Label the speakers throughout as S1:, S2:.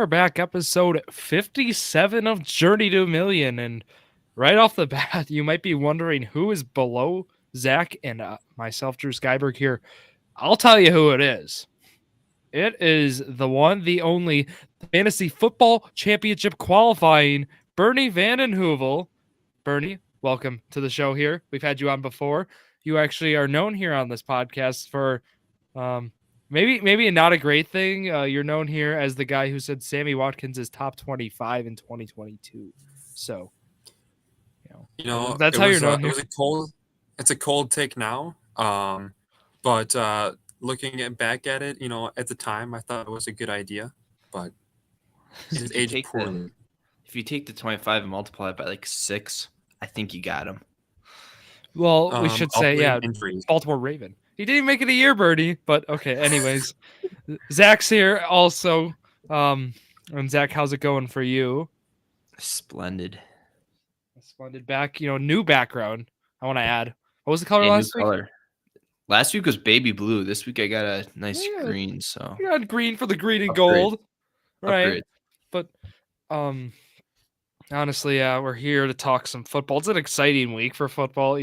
S1: are back, episode 57 of Journey to a Million. And right off the bat, you might be wondering who is below Zack and myself, Drew Skyberg here. I'll tell you who it is. It is the one, the only Fantasy Football Championship qualifying Bernie Vandenheuvel. Bernie, welcome to the show here. We've had you on before. You actually are known here on this podcast for maybe not a great thing. You're known here as the guy who said Sammy Watkins is top 25 in 2022. So, that's how you're known here.
S2: It's a cold take now. But looking back at it, at the time, I thought it was a good idea, but it aged poorly.
S3: If you take the 25 and multiply it by like 6, I think you got him.
S1: Well, we should say, injuries. Baltimore Raven. He didn't make it a year, Birdie, but okay. Anyways, Zach's here also. And Zach, how's it going for you?
S3: Splendid.
S1: Splendid back, new background. I want to add. What was the color last week?
S3: Color. Last week was baby blue. This week I got a nice green. So
S1: you got green for the green and gold, right?
S3: Upgrade.
S1: But honestly, we're here to talk some football. It's an exciting week for football.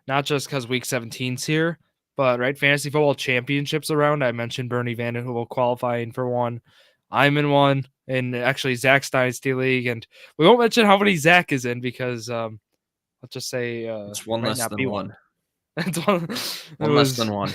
S1: Not just because week 17's here, but right, fantasy football championships around. I mentioned Bernie Vandenheuvel qualifying for one. I'm in one, and actually Zach's Dynasty League, and we won't mention how many Zach is in because let's just say
S3: it's one less than one.
S1: One
S3: less than one.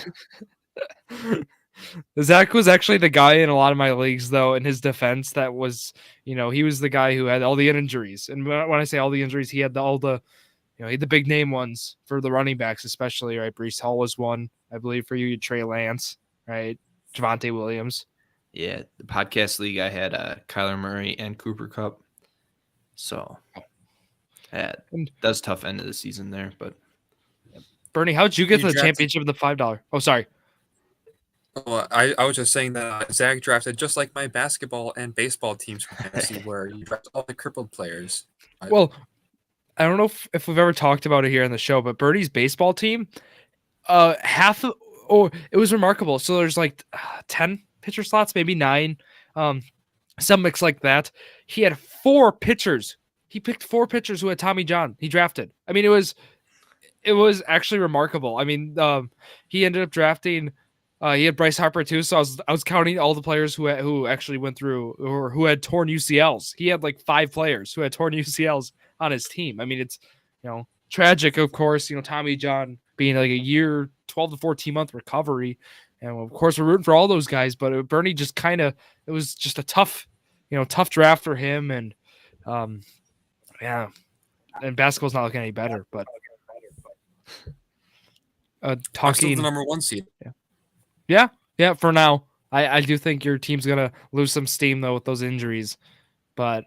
S1: Zach was actually the guy in a lot of my leagues, though, in his defense, that was, he was the guy who had all the injuries. And when I say all the injuries, he had he had the big name ones for the running backs, especially, right? Breece Hall was one, I believe, for you. Trey Lance, right? Javonte Williams.
S3: Yeah, the podcast league, I had Kyler Murray and Cooper Kupp. So, that was tough end of the season there, but.
S1: Bernie, how'd you get to the championship of the $5? Oh, sorry.
S2: Well, I was just saying that Zack drafted just like my basketball and baseball teams from fantasy, where you draft all the crippled players.
S1: Well, I don't know if we've ever talked about it here on the show, but Bernie's baseball team, it was remarkable. So there's like 10 pitcher slots, maybe 9, some mix like that. He had 4 pitchers. He picked 4 pitchers who had Tommy John. He drafted. I mean, it was actually remarkable. I mean, he ended up drafting. He had Bryce Harper too, so I was counting all the players who actually went through or who had torn UCLs. He had like 5 players who had torn UCLs on his team. I mean, it's tragic, of course. Tommy John being like a year, 12 to 14 month recovery, and of course we're rooting for all those guys. But Bernie just it was just a tough draft for him, and and basketball's not looking any better, but.
S2: Talking the number 1 seed.
S1: Yeah. For now, I do think your team's gonna lose some steam though with those injuries. But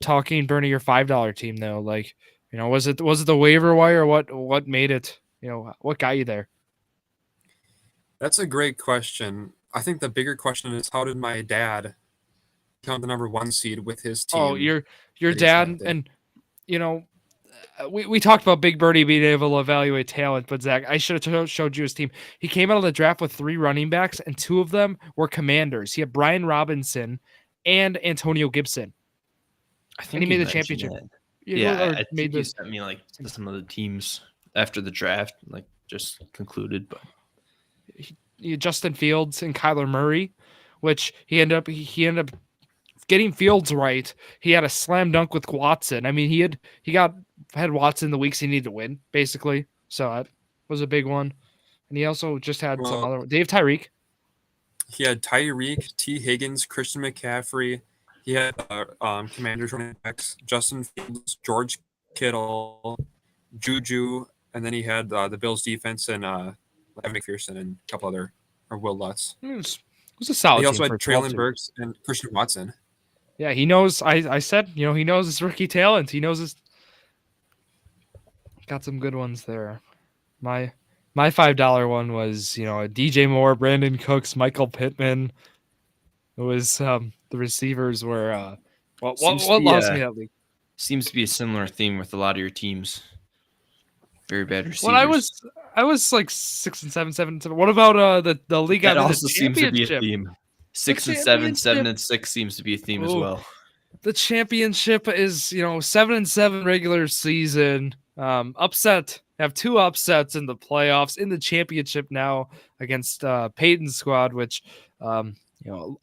S1: talking Bernie, your $5 team though, like was it the waiver wire? What made it? What got you there?
S2: That's a great question. I think the bigger question is how did my dad become the number 1 seed with his team?
S1: Oh, your dad, and we talked about Big Birdie being able to evaluate talent, but Zach, I should have showed you his team. He came out of the draft with 3 running backs, and 2 of them were Commanders. He had Brian Robinson and Antonio Gibson.
S3: I think
S1: he made the championship.
S3: I think you sent me like some of the teams after the draft, like just concluded. But
S1: Justin Fields and Kyler Murray, which he ended up getting Fields right. He had a slam dunk with Watson. I mean, he had Watson the weeks he needed to win, basically. So that was a big one. And he also just had some other one. Dave Tyreek.
S2: He had Tyreek, T. Higgins, Christian McCaffrey. He had Commanders running backs, Justin Fields, George Kittle, Juju, and then he had the Bills defense and Evan McPherson and a couple other, or Will Lutz.
S1: It was a solid team.
S2: He also had Traylon Burks and Christian Watson.
S1: Yeah, he knows. I said, he knows his rookie talent. He knows his. Got some good ones there. My $5 one was DJ Moore, Brandon Cooks, Michael Pittman. It was the receivers were what lost me that league.
S3: Seems to be a similar theme with a lot of your teams. Very bad receivers.
S1: Well, I was like 6 and 7. What about the league?
S3: That also seems to be a theme. 6 and 7, 7 and 6 seems to be a theme as well.
S1: The championship is 7-7 regular season. Upset. Have 2 upsets in the playoffs in the championship now against Peyton's squad, which a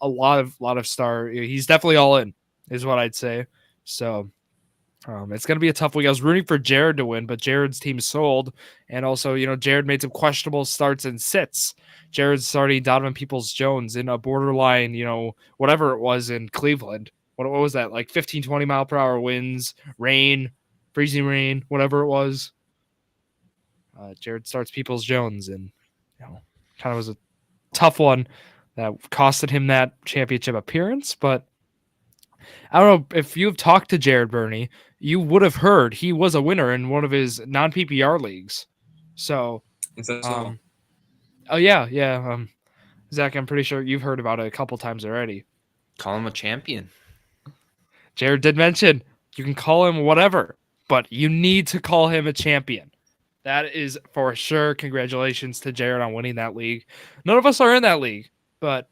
S1: lot of star. He's definitely all in, is what I'd say. So it's going to be a tough week. I was rooting for Jared to win, but Jared's team sold. And also, Jared made some questionable starts and sits. Jared's starting Donovan Peoples-Jones in a borderline, whatever it was in Cleveland. What was that? Like 15, 20 mile per hour winds, rain, freezing rain, whatever it was. Jared starts Peoples-Jones, and kind of was a tough one that costed him that championship appearance. But I don't know if you've talked to Jared, Bernie, you would have heard he was a winner in one of his non-PPR leagues. So,
S2: Is that so?
S1: Oh yeah. Zach, I'm pretty sure you've heard about it a couple times already.
S3: Call him a champion.
S1: Jared did mention you can call him whatever, but you need to call him a champion. That is for sure. Congratulations to Jared on winning that league. None of us are in that league, but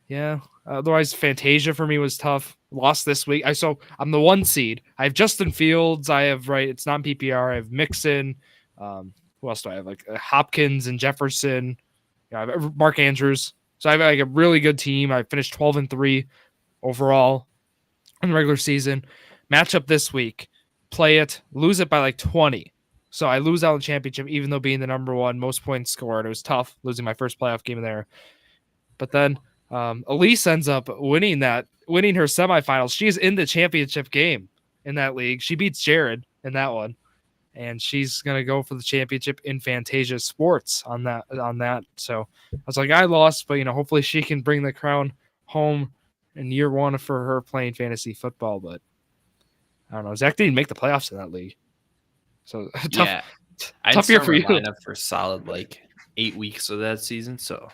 S1: yeah. Otherwise, Fantasia for me was tough. Lost this week. I'm the 1 seed. I have Justin Fields. It's non-PPR. I have Mixon. Who else do I have? Like Hopkins and Jefferson. I have Mark Andrews. So I have like a really good team. I finished 12-3 overall in the regular season. Matchup this week. Play it. Lose it by like 20. So I lose out in the championship, even though being the number 1 most points scored. It was tough losing my first playoff game there. But then Elise ends up winning her semifinals. She is in the championship game in that league. She beats Jared in that one. And she's gonna go for the championship in Fantasia Sports on that. So I was like, I lost, but hopefully she can bring the crown home in year 1 for her playing fantasy football. But I don't know. Zach didn't make the playoffs in that league, so tough.
S3: Yeah,
S1: tough year for you.
S3: Lineup for solid 8 weeks of that season. So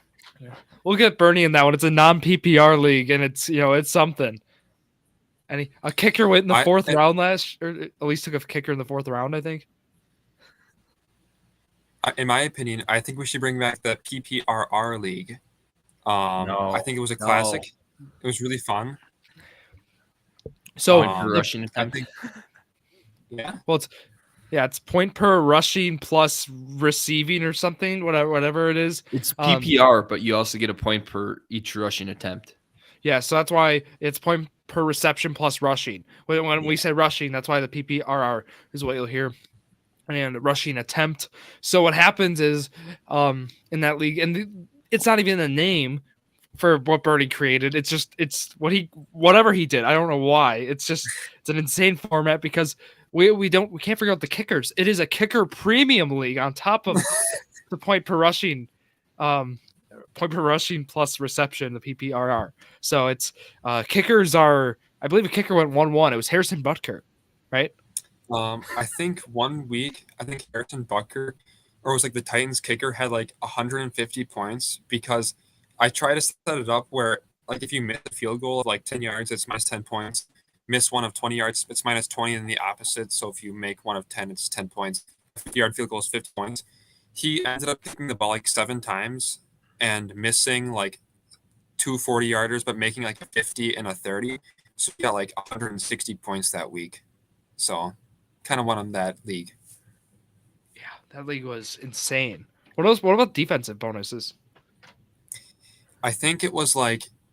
S1: we'll get Bernie in that one. It's a non-PPR league, and it's it's something. And a kicker went in the 4th round at least took a kicker in the 4th round, I think.
S2: In my opinion, I think we should bring back the PPRR league. I think it was a classic. It was really fun.
S1: So
S3: rushing attempt.
S2: Yeah.
S1: Well, it's point per rushing plus receiving or something, whatever it is.
S3: It's PPR, but you also get a point per each rushing attempt.
S1: Yeah, so that's why it's point per reception plus rushing. When we say rushing, that's why the PPRR is what you'll hear. And rushing attempt. So what happens is in that league, and it's not even a name for what Bernie created. It's whatever he did. I don't know why. It's an insane format because we can't figure out the kickers. It is a kicker premium league on top of the point per rushing plus reception, the PPRR. So it's kickers are, I believe a kicker went 1-1. It was Harrison Butker, right?
S2: I think 1 week, Harrison Butker, or it was like the Titans kicker, had like 150 points because I try to set it up where if you miss a field goal of 10 yards, it's minus 10 points. Miss one of 20 yards, it's minus 20, and the opposite. So if you make one of 10, it's 10 points. 50-yard field goal is 50 points. He ended up kicking the ball 7 times and missing 2 40-yarders, but making a 50 and a 30. So he got 160 points that week. So kind of won on that league.
S1: Yeah, that league was insane. What about defensive bonuses?
S2: I think it was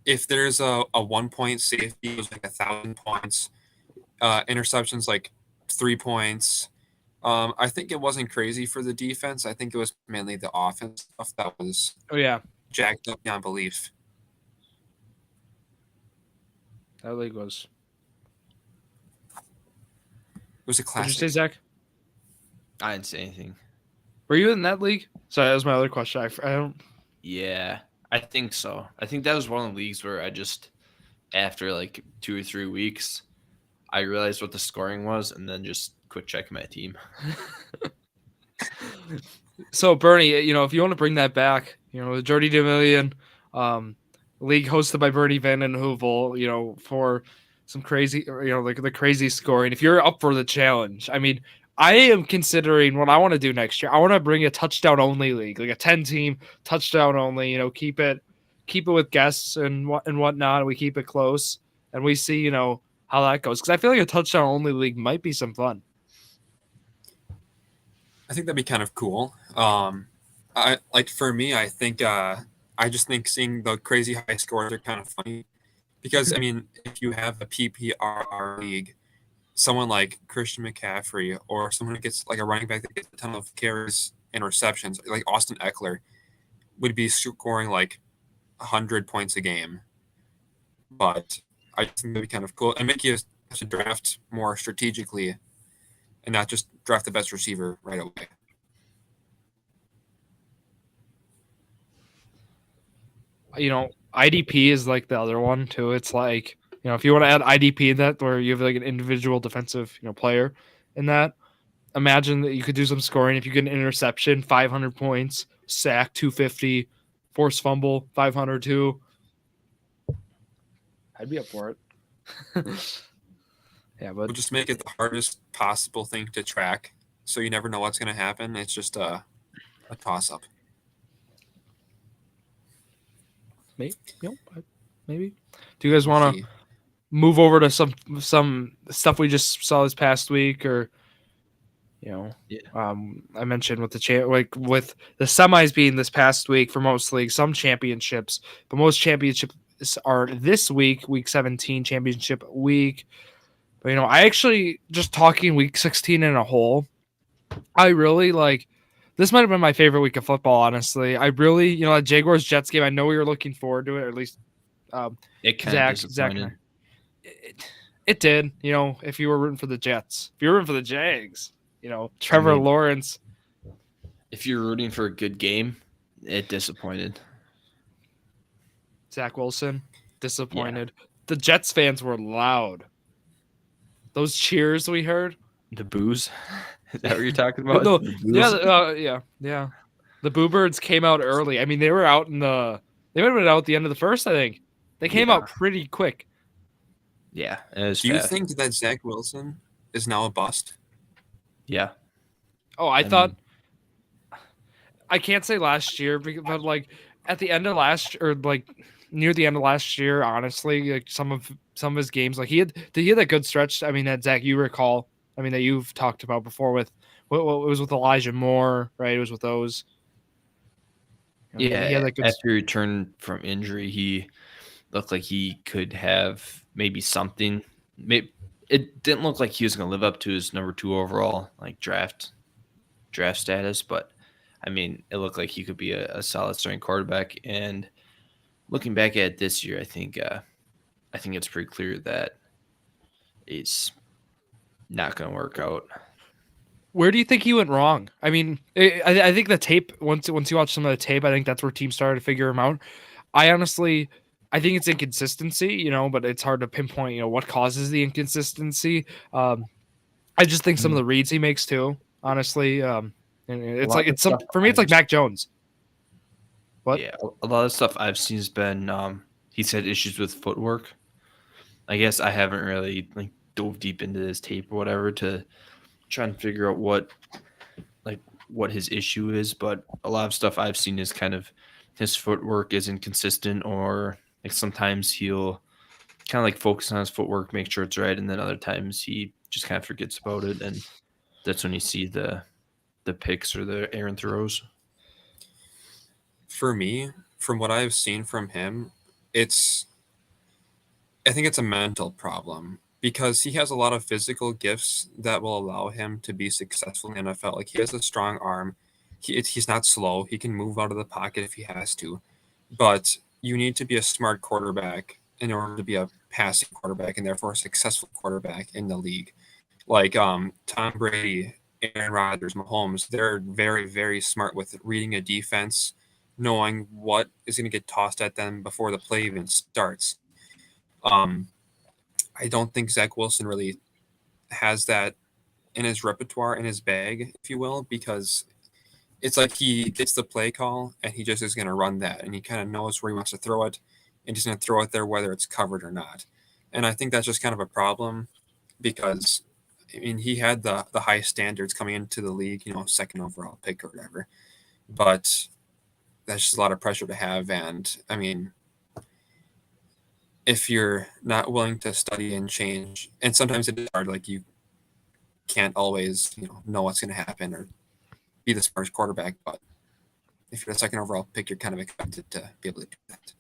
S2: if there's a 1-point safety, it was 1,000 points. Interceptions 3 points. I think it wasn't crazy for the defense. I think it was mainly the offense stuff that was jacked up beyond belief.
S1: That league was.
S2: It was a classic.
S1: Did you say, Zach?
S3: I didn't say anything.
S1: Were you in that league? Sorry, that was my other question. I don't.
S3: Yeah, I think so. I think that was one of the leagues where I just, after 2 or 3 weeks, I realized what the scoring was and then just quit checking my team.
S1: So Bernie, if you want to bring that back, the Jordy DeMillion league hosted by Bernie Van den Heuvel, for some crazy, the crazy scoring. If you're up for the challenge, I mean, I am considering what I want to do next year. I want to bring a touchdown only league, a 10-team touchdown only. Keep it keep it with guests and whatnot, and we keep it close, and we see how that goes. Because I feel like a touchdown only league might be some fun.
S2: I think that'd be kind of cool. For me, I think I just think seeing the crazy high scores are kind of funny because I mean, if you have a PPR league, someone like Christian McCaffrey or someone who gets like a running back that gets a ton of carries and receptions, like Austin Eckler, would be scoring like 100 points a game. But I think that'd be kind of cool and make you have to draft more strategically and not just draft the best receiver right away.
S1: IDP is like the other one too. It's like, if you want to add IDP in that, where you have like an individual defensive, player in that, imagine that you could do some scoring. If you get an interception, 500 points, sack, 250, forced fumble, 502. I'd be up for it. Yeah, but
S2: We'll just make it the hardest possible thing to track, so you never know what's going to happen. It's just a toss-up.
S1: Maybe. Do you guys want to move over to some stuff we just saw this past week, or I mentioned with the with the semis being this past week for most leagues, some championships, but most championships are this week 17 championship week. But I actually, just talking week 16 in a whole, I really like. This might have been my favorite week of football, honestly. I really, that Jaguars Jets game, I know we were looking forward to it, or at least
S3: it kind of disappointed.
S1: It did, if you were rooting for the Jets. If you were rooting for the Jags, Trevor Lawrence.
S3: If you're rooting for a good game, it disappointed.
S1: Zach Wilson, disappointed. Yeah. The Jets fans were loud. Those cheers we heard.
S3: The boos. Is that what you're talking about?
S1: No, yeah. The Boo Birds came out early. I mean, they were out they might have been out at the end of the first, I think. They came out pretty quick.
S3: Yeah.
S2: Do you think that Zach Wilson is now a bust?
S3: Yeah.
S1: Oh, I thought I can't say last year, but like at the end of last or like near the end of last year, honestly, like some of his games, like he had that good stretch. I mean, that Zach, you recall, that you've talked about before with what was with Elijah Moore, right? It was with those.
S3: Yeah, he had that good after he returned from injury, he looked like he could have maybe something. It didn't look like he was going to live up to his number 2 overall like draft status, but I mean, it looked like he could be a solid starting quarterback. And looking back at it this year, I think it's pretty clear that it's not going to work out.
S1: Where do you think he went wrong? I mean, I think the tape, once you watch some of the tape, I think that's where teams started to figure him out. I think it's inconsistency, but it's hard to pinpoint, what causes the inconsistency. I just think some of the reads he makes too, honestly. And it's for me, it's like Mac Jones. What?
S3: Yeah, a lot of stuff I've seen has been he's had issues with footwork. I guess I haven't really dove deep into this tape or whatever to try and figure out what his issue is, but a lot of stuff I've seen is kind of his footwork is inconsistent, or sometimes he'll kind of focus on his footwork, make sure it's right, and then other times he just kind of forgets about it, and that's when you see the picks or the errant throws.
S2: For me, from what I've seen from him, I think it's a mental problem, because he has a lot of physical gifts that will allow him to be successful in the NFL. Like, he has a strong arm. He's not slow. He can move out of the pocket if he has to. But you need to be a smart quarterback in order to be a passing quarterback, and therefore a successful quarterback in the league. Like Tom Brady, Aaron Rodgers, Mahomes, they're very, very smart with reading a defense, knowing what is going to get tossed at them before the play even starts. I don't think Zach Wilson really has that in his repertoire, in his bag, if you will, because it's like he gets the play call and he just is going to run that, and he kind of knows where he wants to throw it, and he's going to throw it there whether it's covered or not. And I think that's just kind of a problem, because he had the high standards coming into the league, second overall pick or whatever. But that's just a lot of pressure to have. And I mean, if you're not willing to study and change, and sometimes it is hard, like you can't always, know what's going to happen or be the smartest quarterback. But if you're the second overall pick, you're kind of expected to be able to do that.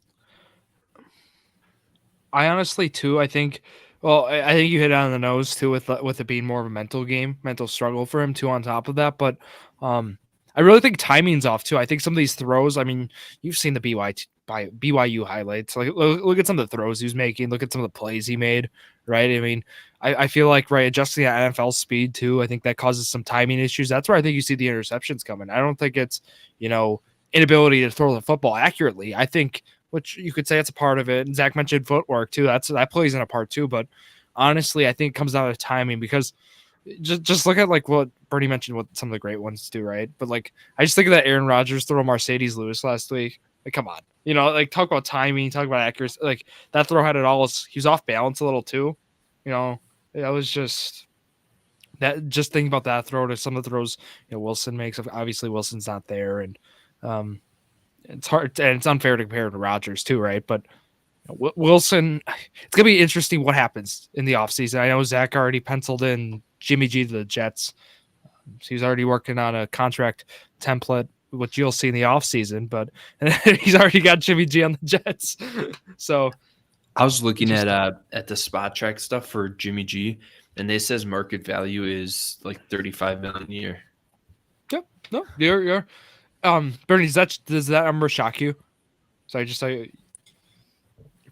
S1: I honestly too. I think. Well, I think you hit it on the nose too with it being more of a mental game, mental struggle for him too. On top of that, but I really think timing's off too. I think some of these throws. I mean, you've seen the BYU highlights. Like look at some of the throws he was making. Look at some of the plays he made. Right. I mean, I feel like adjusting at NFL speed too. I think that causes some timing issues. That's where I think you see the interceptions coming. I don't think it's inability to throw the football accurately. I think, which you could say it's a part of it. And Zack mentioned footwork too. That plays in a part too. But honestly, I think it comes down to timing because just look at like what Bernie mentioned, what some of the great ones do, right? But like I just think of that Aaron Rodgers throw Mercedes Lewis last week. Like, come on, like talk about timing, talk about accuracy. Like that throw had it all. He was off balance a little too. That was just that. Just think about that throw to some of the throws Wilson makes. Obviously, Wilson's not there, and it's hard and it's unfair to compare to Rodgers too, right? But Wilson, it's gonna be interesting what happens in the offseason. I know Zack already penciled in Jimmy G to the Jets. So he's already working on a contract template, which you'll see in the offseason, but he's already got Jimmy G on the Jets. So
S3: I was looking at the spot track stuff for Jimmy G, and they says market value is like $35 million a year.
S1: Yep. No, you're Bernie, does that number shock you? So I just saw your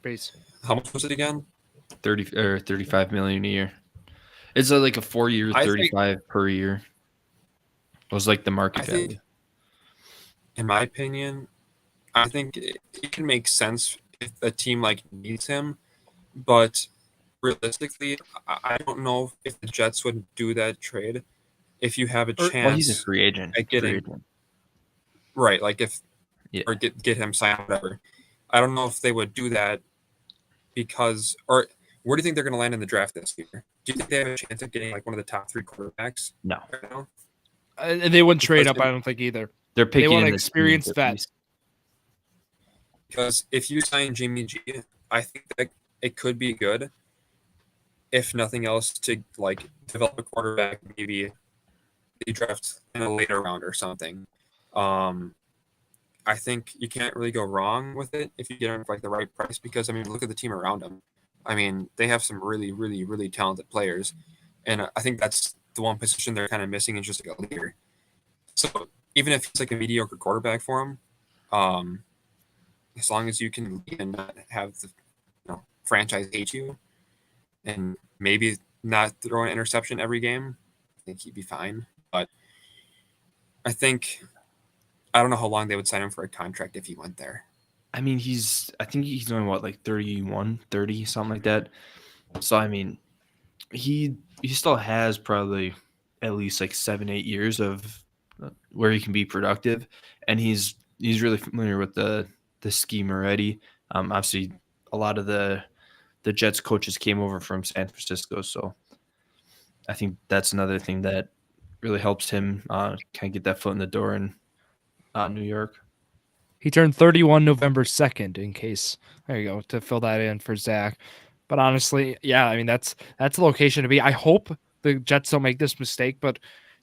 S1: base.
S2: How much was it again?
S3: 35 million a year. It's like a 4-year, 35 per year. It was like the market value.
S2: In my opinion, I think it can make sense if a team like needs him, but realistically, I don't know if the Jets would do that trade if you have a chance.
S3: Well, he's a free agent.
S2: At getting right, like or get him signed, whatever. I don't know if they would do that because, or where do you think they're going to land in the draft this year? Do you think they have a chance of getting like one of the top 3 quarterbacks?
S3: No.
S2: Right now?
S1: They wouldn't trade up, I don't think either.
S3: They're picking.
S1: They want an experienced vet.
S2: Because if you sign Jimmy G, I think that it could be good. If nothing else, to like develop a quarterback, maybe they draft in a later round or something. I think you can't really go wrong with it if you get him for like the right price. Because I mean, look at the team around him. I mean, they have some really, really, really talented players, and I think that's the one position they're kind of missing is just like a leader. So even if he's like a mediocre quarterback for him, as long as you can lead and not have the franchise hate you, and maybe not throw an interception every game, I think he'd be fine. But I don't know how long they would sign him for a contract if he went there.
S3: I mean, I think he's doing what, like 31, 30, something like that. So I mean, he still has probably at least like 7-8 years of where he can be productive, and he's really familiar with the scheme already. Obviously, a lot of the Jets coaches came over from San Francisco, so I think that's another thing that really helps him kind of get that foot in the door in New York.
S1: He turned 31 November 2nd, in case, there you go, to fill that in for Zack. But honestly, yeah, I mean, that's the location to be. I hope the Jets don't make this mistake, but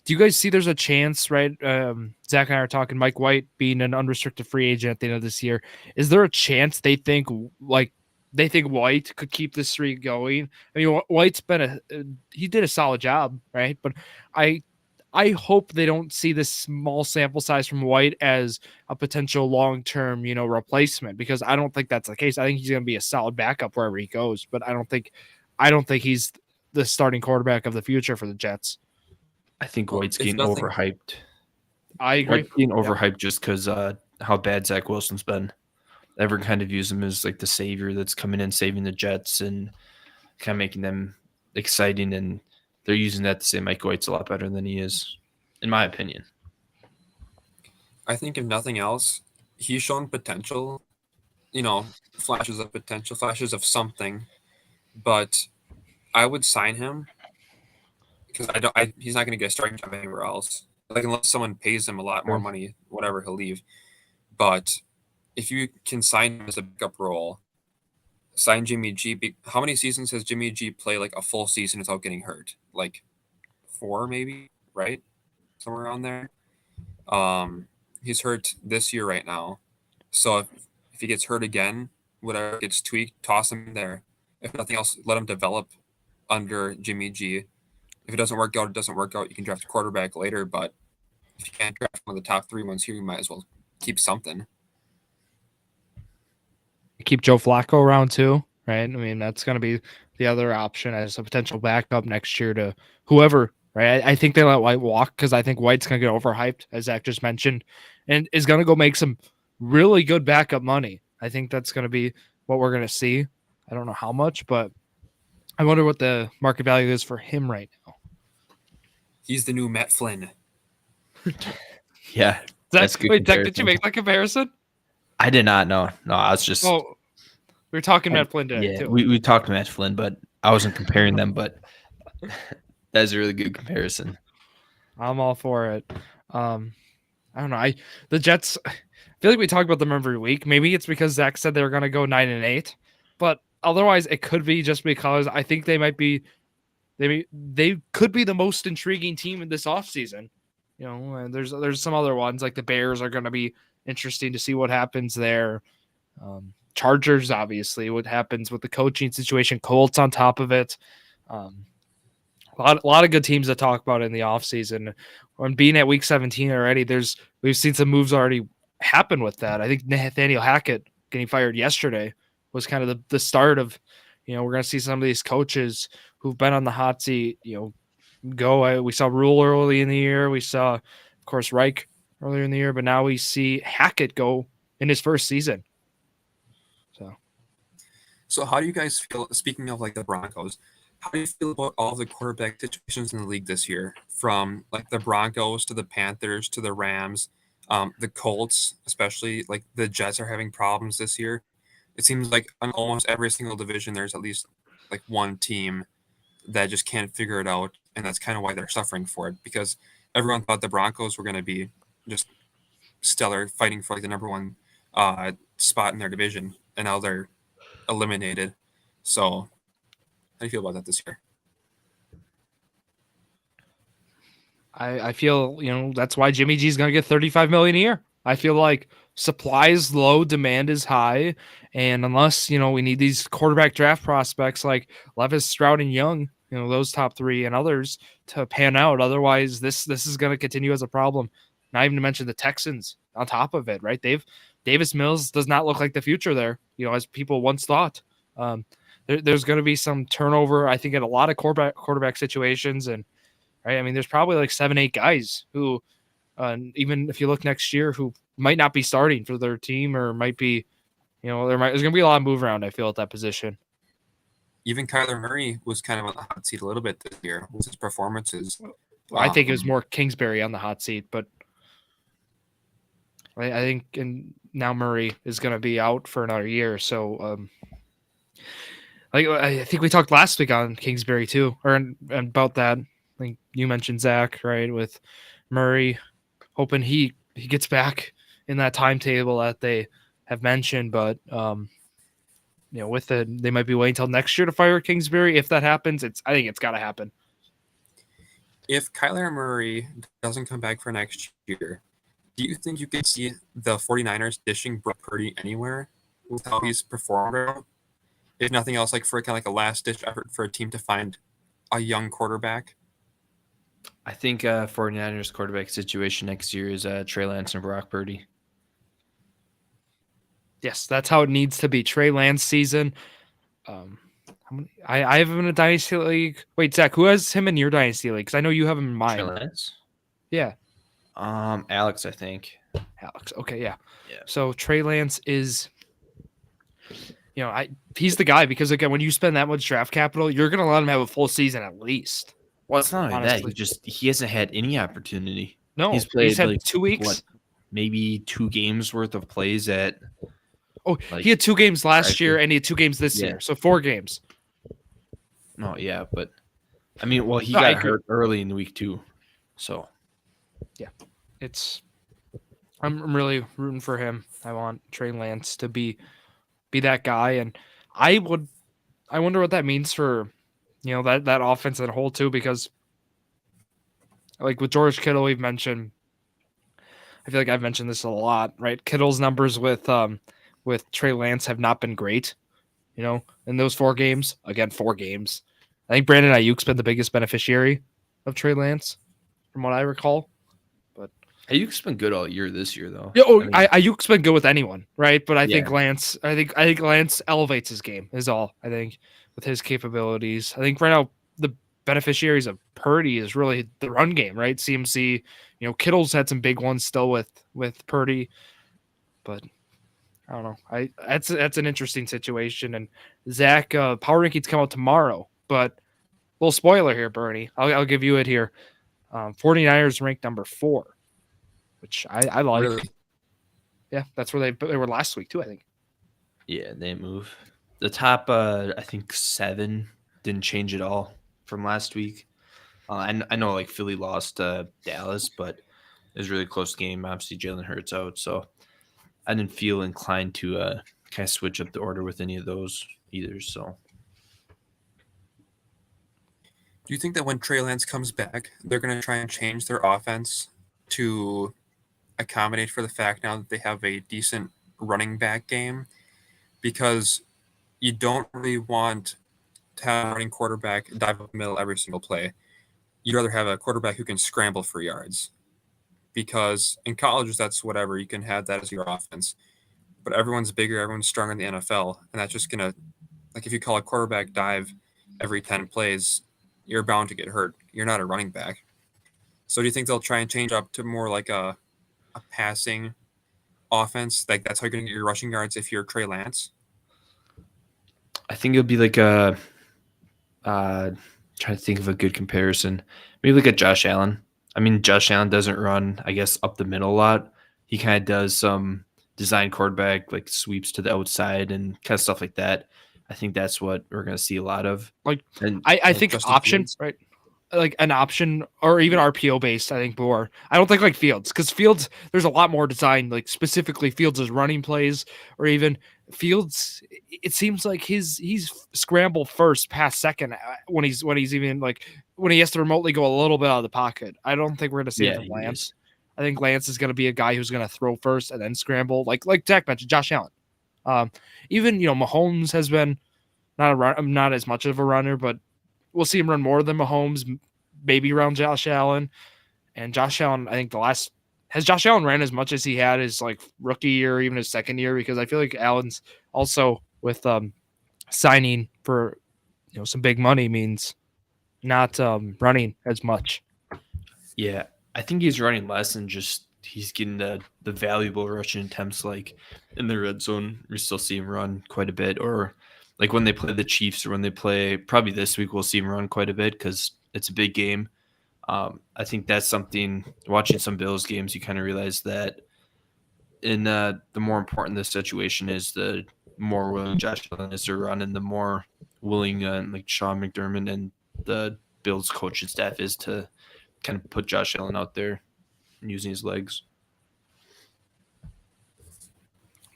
S1: do you guys see there's a chance, right? Zack and I are talking Mike White being an unrestricted free agent at the end of this year. Is there a chance they think White could keep this streak going? I mean, White's he did a solid job, right? But I hope they don't see this small sample size from White as a potential long-term, replacement, because I don't think that's the case. I think he's going to be a solid backup wherever he goes, but I don't think he's the starting quarterback of the future for the Jets.
S3: I think White's getting overhyped.
S1: I agree.
S3: White's getting overhyped just because how bad Zach Wilson's been. Everyone kind of views him as like the savior that's coming in, saving the Jets and kind of making them exciting, and they're using that to say Mike White's a lot better than he is, in my opinion.
S2: I think if nothing else, he's shown potential, flashes of potential, flashes of something, but I would sign him because he's not going to get a starting job anywhere else. Like, unless someone pays him a lot more money, whatever, he'll leave. But if you can sign him as a backup role, sign Jimmy G. How many seasons has Jimmy G played like a full season without getting hurt? Like 4 maybe, right? Somewhere around there. He's hurt this year right now. So if he gets hurt again, whatever gets tweaked, toss him in there. If nothing else, let him develop under Jimmy G. If it doesn't work out, it doesn't work out. You can draft a quarterback later, but if you can't draft one of the top 3 ones here, you might as well keep something.
S1: Keep Joe Flacco around too, right? I mean, that's going to be the other option as a potential backup next year to whoever, right? I think they let White walk because I think White's going to get overhyped, as Zach just mentioned, and is going to go make some really good backup money. I think that's going to be what we're going to see. I don't know how much, but I wonder what the market value is for him right now.
S2: He's the new Matt Flynn.
S3: Yeah. That's good.
S1: Wait, Zach, did you make that comparison?
S3: I did not know. No, I was just.
S1: Oh, we were talking Matt Flynn today,
S3: yeah,
S1: too.
S3: we talked to Matt Flynn, but I wasn't comparing them. But that's a really good comparison.
S1: I'm all for it. I don't know. The Jets. I feel like we talk about them every week. Maybe it's because Zach said they were going to go 9-8, but otherwise it could be just because I think they might be. They could be the most intriguing team in this offseason. You know, and there's some other ones like the Bears are going to be interesting to see what happens there. Chargers, obviously, what happens with the coaching situation. Colts on top of it. A lot of good teams to talk about in the offseason. On being at week 17 already, we've seen some moves already happen with that. I think Nathaniel Hackett getting fired yesterday was kind of the start of, we're going to see some of these coaches who've been on the hot seat, go. We saw Rule early in the year. We saw, of course, Reich earlier in the year, but now we see Hackett go in his first season.
S2: So how do you guys feel, speaking of like the Broncos, how do you feel about all the quarterback situations in the league this year? From like the Broncos to the Panthers to the Rams, the Colts, especially like the Jets are having problems this year. It seems like on almost every single division, there's at least like one team that just can't figure it out. And that's kind of why they're suffering for it, because everyone thought the Broncos were going to be just stellar, fighting for like the number one spot in their division. And now they're eliminated. So how do you feel about that this year?
S1: I feel, that's why Jimmy G is going to get $35 million a year. I feel like supply is low, demand is high. And unless, we need these quarterback draft prospects like Levis, Stroud, and Young, those top 3 and others to pan out. Otherwise, this is going to continue as a problem. Not even to mention the Texans on top of it, right? Davis Mills does not look like the future there, as people once thought. There's going to be some turnover, I think, in a lot of quarterback situations. And, right, I mean, there's probably like 7-8 guys who, even if you look next year, who might not be starting for their team or might be, there's going to be a lot of move around, I feel, at that position.
S2: Even Kyler Murray was kind of on the hot seat a little bit this year with his performances.
S1: Well, I think it was more Kingsbury on the hot seat, but I think and now Murray is going to be out for another year. So, I think we talked last week on Kingsbury too, or about that. I think you mentioned Zach, right, with Murray, hoping he gets back in that timetable that they have mentioned, but with they might be waiting until next year to fire Kingsbury. If that happens, I think it's got to happen.
S2: If Kyler Murray doesn't come back for next year, do you think you could see the 49ers dishing Brock Purdy anywhere with how he's performed? If nothing else, like for kind of like a last-ditch effort for a team to find a young quarterback?
S3: I think 49ers quarterback situation next year is Trey Lance and Brock Purdy.
S1: Yes, that's how it needs to be. Trey Lance season. I have him in a dynasty league. Wait, Zach, who has him in your dynasty league? Because I know you have him in mine.
S3: Trey Lance?
S1: Yeah.
S3: Alex, I think.
S1: Alex. Okay, yeah.
S3: Yeah.
S1: So Trey Lance is, he's the guy because again, when you spend that much draft capital, you're gonna let him have a full season at least.
S3: Well, it's not only
S1: honestly.
S3: that. He hasn't had any opportunity.
S1: No,
S3: he's had
S1: like 2 weeks.
S3: Maybe 2 games worth of plays at.
S1: Oh, he had 2 games last year and he had 2 games this year, so 4 games.
S3: No, yeah, but I mean, well, he got hurt early in week 2, so
S1: yeah, it's I'm really rooting for him. I want Trey Lance to be that guy, and I wonder what that means for that offense as a whole too, because like with George Kittle, we've mentioned. I feel like I've mentioned this a lot, right? Kittle's numbers with Trey Lance have not been great. In those 4 games. Again, 4 games. I think Brandon Ayuk's been the biggest beneficiary of Trey Lance, from what I recall. But
S3: Ayuk's been good all year this year, though.
S1: yeah,
S3: I mean,
S1: Ayuk's been good with anyone, right? But I think
S3: yeah,
S1: Lance, I think Lance elevates his game. Is all I think with his capabilities. I think right now the beneficiaries of Purdy is really the run game, right? CMC, Kittle's had some big ones still with Purdy, but I don't know. That's an interesting situation. And Zack, power rankings come out tomorrow, but little spoiler here, Bernie. I'll give you it here. 49ers ranked number 4, which I like.
S2: Really?
S1: Yeah, that's where they were last week too, I think.
S3: yeah, they move. The top, I think 7 didn't change at all from last week. I know like Philly lost Dallas, but it was a really close game. Obviously, Jalen Hurts out, so I didn't feel inclined to kind of switch up the order with any of those either. So
S2: Do you think that when Trey Lance comes back, they're going to try and change their offense to accommodate for the fact now that they have a decent running back game? Because you don't really want to have a running quarterback dive up the middle every single play. You'd rather have a quarterback who can scramble for yards. Because in college, that's whatever. You can have that as your offense. But everyone's bigger, everyone's stronger in the NFL. And that's just going to, like, if you call a quarterback dive every 10 plays, you're bound to get hurt. You're not a running back. So do you think they'll try and change up to more like a passing offense? Like, that's how you're going to get your rushing yards if you're Trey Lance?
S3: I think it'll be like a trying to think of a good comparison. Maybe like a Josh Allen. I mean, Josh Allen doesn't run, I guess, up the middle a lot. He kind of does some design quarterback like sweeps to the outside and kind of stuff like that. I think that's what we're going to see a lot of.
S1: Like
S3: And
S1: I
S2: Like
S1: think
S2: Justin
S1: option,
S2: Fields?
S1: right? Like an option or even RPO based, I think more. I don't think like Fields, because Fields, there's a lot more design, like specifically Fields' running plays, or even Fields. It seems like he's scramble first, pass second when he's even like when he has to remotely go a little bit out of the pocket. I don't think we're gonna see it
S3: yeah,
S1: from
S3: he
S1: Lance.
S3: is.
S1: I think Lance is gonna be a guy who's gonna throw first and then scramble, like Jack mentioned, Josh Allen. Even Mahomes has been not as much of a runner, but we'll see him run more than Mahomes, maybe around Josh Allen. And Josh Allen, I think has Josh Allen ran as much as he had his like rookie year, or even his second year? Because I feel like Allen's also with signing for some big money means not running as much.
S3: Yeah, I think he's running less and just he's getting the valuable rushing attempts like in the red zone. We still see him run quite a bit, or like when they play the Chiefs or when they play probably this week, we'll see him run quite a bit because it's a big game. I think that's something watching some Bills games, you kind of realize that in the more important this situation is, the more willing Josh Allen is to run, and the more willing like Sean McDermott and the Bills coaching staff is to kind of put Josh Allen out there and using his legs.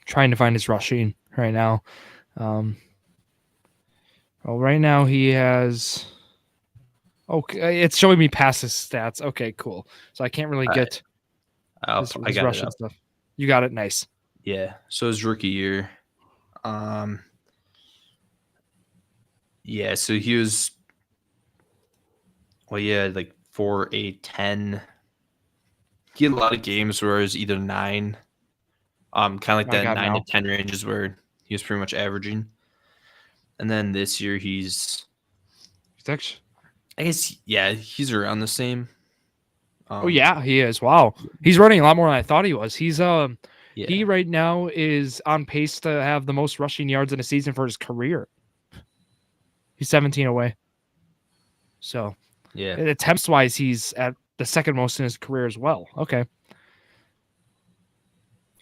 S1: Trying to find his rushing right now. Well, right now he has. Okay, it's showing me passes stats. Okay, cool. So I can't really
S3: All right.
S1: get
S3: I
S1: his
S3: got it
S1: Russian
S3: up.
S1: stuff. You got it. Nice.
S3: Yeah. So his rookie year. Yeah, so he was like 4, 8, 10. He had a lot of games where it was either 9. Kind of like
S1: I
S3: that
S1: got
S3: 9
S1: now.
S3: to 10 ranges where he was pretty much averaging. And then this year he's I guess he's around the same.
S1: Oh yeah, he is. Wow, he's running a lot more than I thought he was. He's
S3: Yeah.
S1: he right now is on pace to have the most rushing yards in a season for his career. He's 17 away. So
S3: Yeah.
S1: attempts wise, he's at the second most in his career as well. Okay.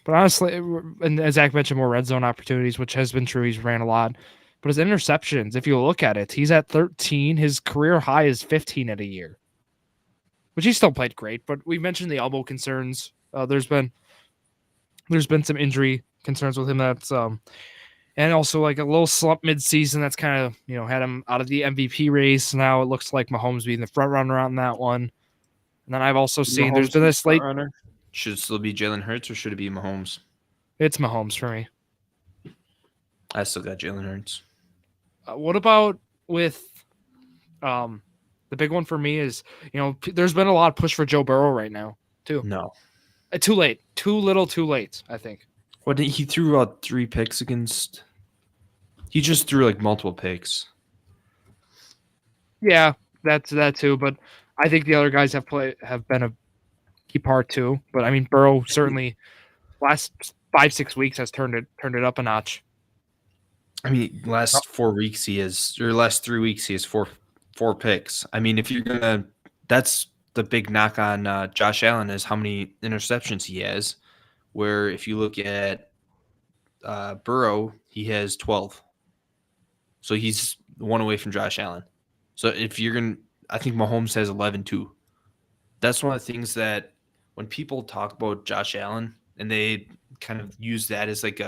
S1: But honestly, and as Zach mentioned, more red zone opportunities, which has been true. He's ran a lot. But his interceptions, if you look at it, he's at 13. His career high is 15 at a year, which he still played great. But we mentioned the elbow concerns. There's been There's been some injury concerns with him. That's and also like a little slump midseason. That's kind of had him out of the MVP race. Now it looks like Mahomes being the front runner on that one. And then I've also seen there's been this late
S3: runner. Should it still be Jalen Hurts or should it be Mahomes?
S1: It's Mahomes for me.
S3: I still got Jalen Hurts.
S1: What about with the big one for me is there's been a lot of push for Joe Burrow right now too.
S3: No,
S1: too late, too little, too late. I think.
S3: What did he threw out 3 picks against? He just threw like multiple picks.
S1: Yeah, that's that too. But I think the other guys have been a key part too. But I mean, Burrow certainly last 5-6 weeks has turned it up a notch.
S3: I mean, last 3 weeks he has 4 picks. I mean, if you're gonna, that's the big knock on Josh Allen is how many interceptions he has. Where if you look at Burrow, he has 12. So he's 1 away from Josh Allen. So if you're going to, I think Mahomes has 11 too. That's one of the things that when people talk about Josh Allen and they kind of use that as like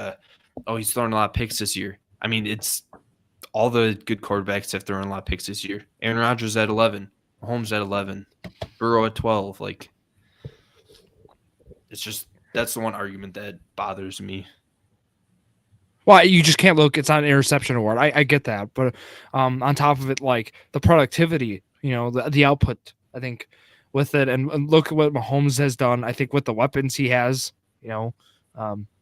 S3: he's throwing a lot of picks this year. I mean, it's all the good quarterbacks have thrown a lot of picks this year. Aaron Rodgers at 11, Mahomes at 11, Burrow at 12. Like, it's just, that's the one argument that bothers me.
S1: Well, you just can't look. It's not an interception award. I get that, but on top of it, like the productivity, the output. I think with it, and look at what Mahomes has done. I think with the weapons he has,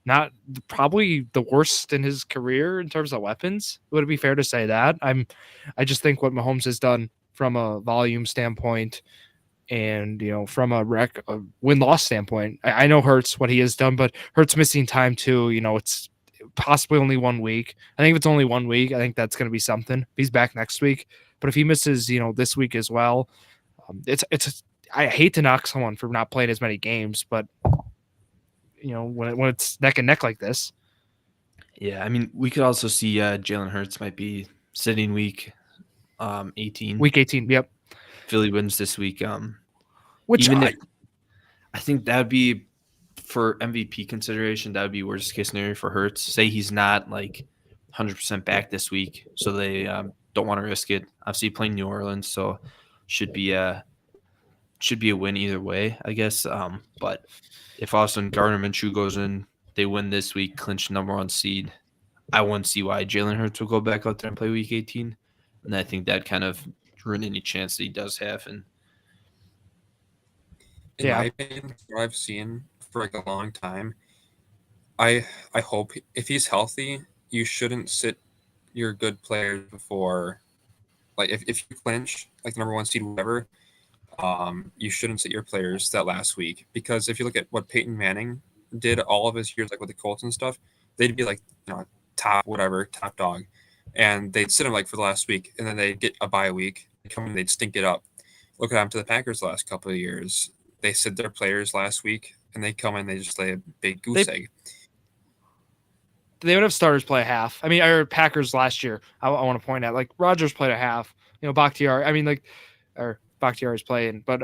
S1: not probably the worst in his career in terms of weapons. Would it be fair to say that? I just think what Mahomes has done from a volume standpoint, and from a win-loss standpoint. I know Hurts what he has done, but Hurts missing time too. It's possibly only 1 week. I think if it's only 1 week, I think that's going to be something. He's back next week, but if he misses, this week as well, I hate to knock someone for not playing as many games, but when it's neck and neck like this.
S3: Yeah, I mean, we could also see Jalen Hurts might be sitting week 18.
S1: Week 18, yep.
S3: Philly wins this week.
S1: Which
S3: I think that would be, for MVP consideration, that would be worst case scenario for Hurts. Say he's not like 100% back this week, so they don't want to risk it. Obviously, playing New Orleans, so should be a win either way, I guess. But if also Gardner Minshew goes in, they win this week, clinch #1 seed. I wouldn't see why Jalen Hurts will go back out there and play Week 18, and I think that kind of ruin any chance that he does have. And
S2: in my opinion, what I've seen for like a long time, I hope if he's healthy, you shouldn't sit your good players before, like if you clinch like the #1 seed, whatever, you shouldn't sit your players that last week, because if you look at what Peyton Manning did all of his years, like with the Colts and stuff, they'd be like top dog, and they'd sit him like for the last week, and then they'd get a bye week, come in, they'd stink it up. Look at him to the Packers the last couple of years. They sit their players last week, and they come in, they just lay a big goose egg.
S1: They would have starters play a half. I mean, our Packers last year, I want to point out, like Rodgers played a half. Bakhtiari. I mean, or Bakhtiari's playing, but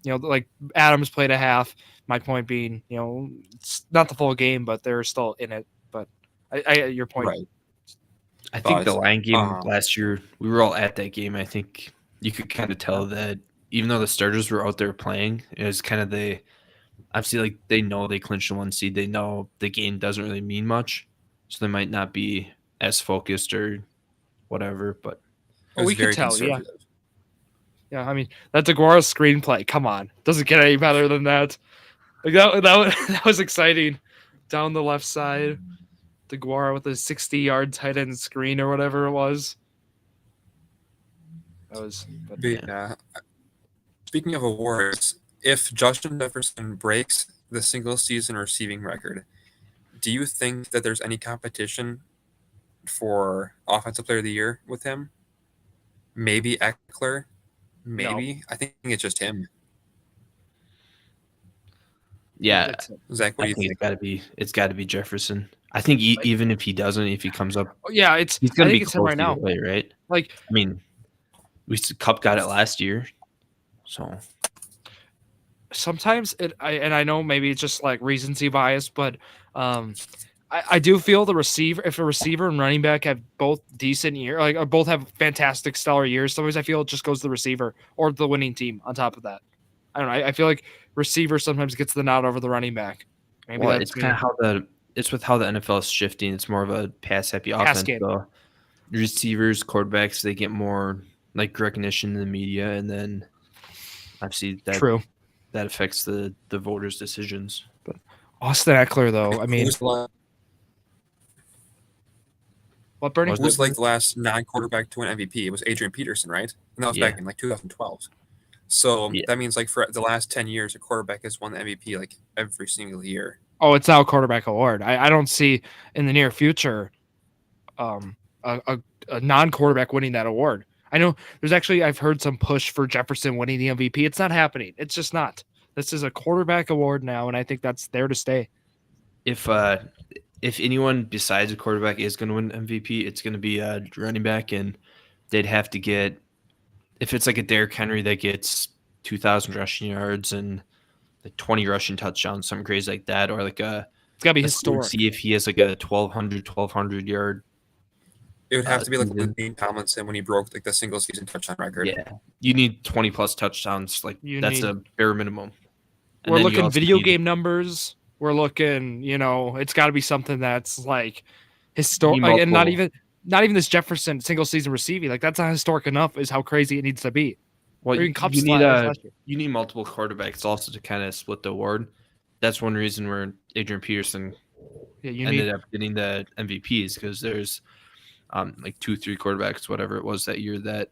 S1: like Adams played a half. My point being, it's not the full game, but they're still in it. But your point,
S2: right?
S3: I think the line game last year, we were all at that game. I think you could kind of tell that even though the starters were out there playing, it was kind of obviously, like, they know they clinched the 1 seed. They know the game doesn't really mean much, so they might not be as focused or whatever. But
S1: we could tell, yeah. Yeah, I mean, that's Aguara's screenplay. Come on, doesn't get any better than that. Like that was exciting. Down the left side, DeGuara with a 60-yard tight end screen or whatever it was.
S2: Yeah. Speaking of awards, if Justin Jefferson breaks the single season receiving record, do you think that there's any competition for Offensive Player of the Year with him? Maybe Eckler? Maybe. No. I think it's just him.
S3: Yeah.
S2: Zach, what do you think?
S3: It's got to be Jefferson. I think even if he doesn't, if he comes up,
S1: he's going to be close
S3: right now. Play, right?
S1: Like,
S3: I mean, Cup got it last year, so
S1: sometimes I know maybe it's just like recency bias, but I do feel the receiver, if a receiver and running back have both decent year, like or both have fantastic stellar years, sometimes I feel it just goes to the receiver or the winning team on top of that. I don't know. I feel like receiver sometimes gets the nod over the running back. Maybe
S3: Well,
S1: that's
S3: it's
S1: me.
S3: kind of it's with how the NFL is shifting. It's more of a pass happy
S1: Pass
S3: offense.
S1: game.
S3: So receivers, quarterbacks, they get more like recognition in the media, and then obviously
S1: True.
S3: that affects the voters' decisions. But
S1: Austin Eckler, though, I mean, what, Bernie?
S3: Was
S2: who's like the last non-quarterback to win MVP? It was Adrian Peterson, right? And that was
S3: Yeah.
S2: back in like 2012. So
S3: Yeah.
S2: that means like for the last 10 years, a quarterback has won the MVP like every single year.
S1: Oh, it's now a quarterback award. I don't see in the near future a non-quarterback winning that award. I know there's actually, I've heard some push for Jefferson winning the MVP. It's not happening. It's just not. This is a quarterback award now, and I think that's there to stay.
S3: If anyone besides a quarterback is going to win MVP, it's going to be a running back, and they'd have to get, if it's like a Derrick Henry that gets 2,000 rushing yards and like 20 rushing touchdowns, something crazy like that, or like
S1: It's got to be historic.
S3: See if he has like a 1,200 yard.
S2: It would have to be like
S3: season.
S2: Dean Tomlinson when he broke like the single season touchdown record.
S3: Yeah, you need 20 plus touchdowns. Like that's a bare minimum.
S1: We're looking video game numbers. We're looking, it's got to be something that's like historic, like, and not even this Jefferson single season receiving. Like that's not historic enough. Is how crazy it needs to be.
S3: Well, you need multiple quarterbacks also to kind of split the award. That's one reason where Adrian Peterson ended up getting the MVPs, because there's like 2-3 quarterbacks, whatever it was that year, that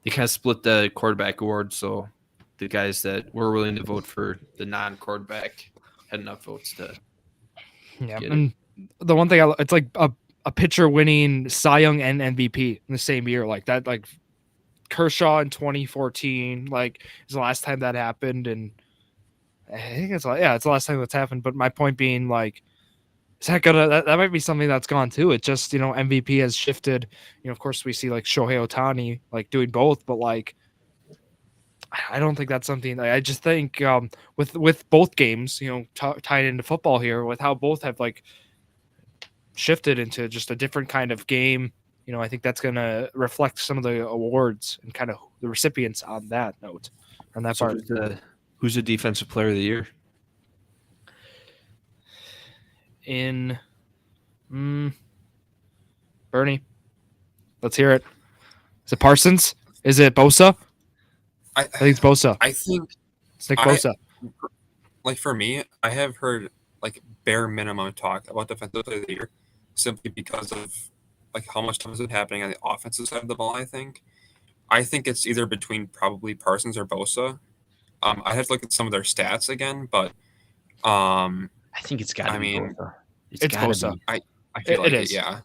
S3: they kind of split the quarterback award. So the guys that were willing to vote for the non-quarterback had enough votes to get
S1: and the one thing it's like a pitcher winning Cy Young and MVP in the same year, like that, like Kershaw in 2014, like is the last time that happened, and I think it's the last time that's happened. But my point being, like, is that that might be something that's gone too. It just, MVP has shifted. Of course we see like Shohei Ohtani like doing both, but like I don't think that's something. I just think with both games, tied into football here, with how both have like shifted into just a different kind of game, I think that's going to reflect some of the awards and kind of the recipients on that note, on that part.
S3: Who's the defensive player of the year?
S1: Bernie, let's hear it. Is it Parsons? Is it Bosa? I think it's Bosa.
S2: I think
S1: it's Nick Bosa.
S2: Like for me, I have heard like bare minimum talk about defensive player of the year simply because of like how much time has been happening on the offensive side of the ball. I think it's either between probably Parsons or Bosa. I have to look at some of their stats again, but
S3: I think it's got to be Bosa.
S1: It's Bosa.
S2: I feel like
S1: it is.
S2: Yeah.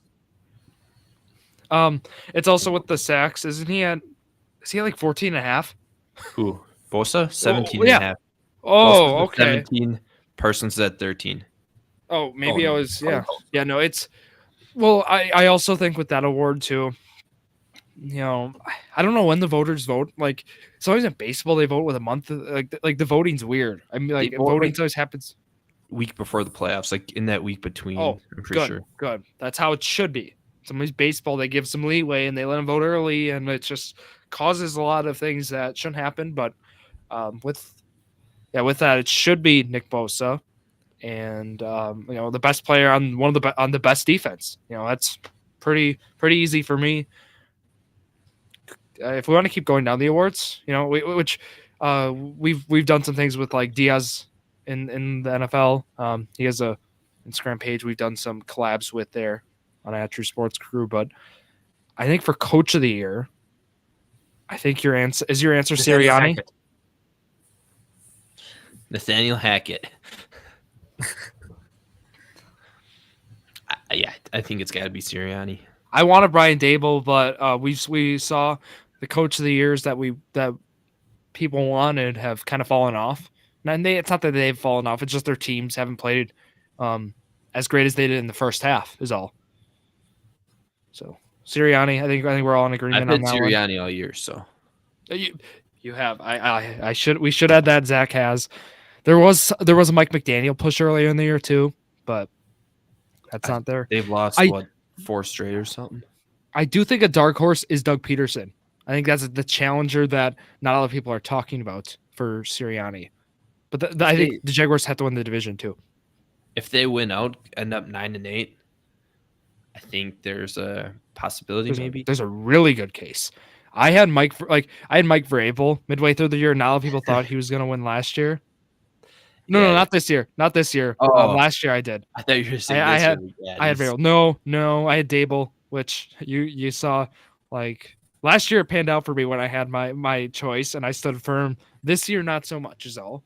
S1: It's also with the sacks. Is he at like 14 and a half?
S3: Who? Bosa? 17 and a half.
S1: Oh, okay.
S3: 17. Parsons at 13.
S1: Oh, maybe I was. Yeah. Yeah, no, it's. Well, I also think with that award too, I don't know when the voters vote. Like, it's always in baseball, they vote with a month. Like the voting's weird. I mean, like voting always happens
S3: week before the playoffs, like in that week between.
S1: Oh,
S3: I'm pretty sure.
S1: Good. That's how it should be. Somebody's baseball, they give some leeway and they let them vote early, and it just causes a lot of things that shouldn't happen. But with that, it should be Nick Bosa, and the best player on on the best defense. That's pretty easy for me. If we want to keep going down the awards, we've done some things with like Diaz in the NFL. He has a Instagram page we've done some collabs with there on a True Sports Crew. But I think for Coach of the Year, I think your answer Sirianni.
S3: Nathaniel Hackett. I think it's got to be Sirianni.
S1: I wanted Brian Dable, but we saw the Coach of the Years that people wanted have kind of fallen off. And it's not that they've fallen off; it's just their teams haven't played as great as they did in the first half. Is all. So Sirianni, I think we're all in agreement on that.
S3: I've had Sirianni all year, so
S1: You have. We should add that Zach has. There was a Mike McDaniel push earlier in the year too, but that's not there.
S3: They've lost
S1: I-
S3: what 4 straight or something.
S1: I do think a dark horse is Doug Peterson. I think that's the challenger that not a lot of people are talking about for Sirianni. But I think the Jaguars have to win the division too.
S3: If they win out, end up 9-8, I think there's a possibility.
S1: There's a really good case. I had Mike Vrabel midway through the year. Not a lot of people thought he was going to win last year. No, not this year. Not this year.
S3: Oh.
S1: Last year I did.
S3: I thought you were saying
S1: I had
S3: year.
S1: Vrabel. No, I had Dable, which you saw. Like last year, it panned out for me when I had my choice, and I stood firm. This year, not so much, is all.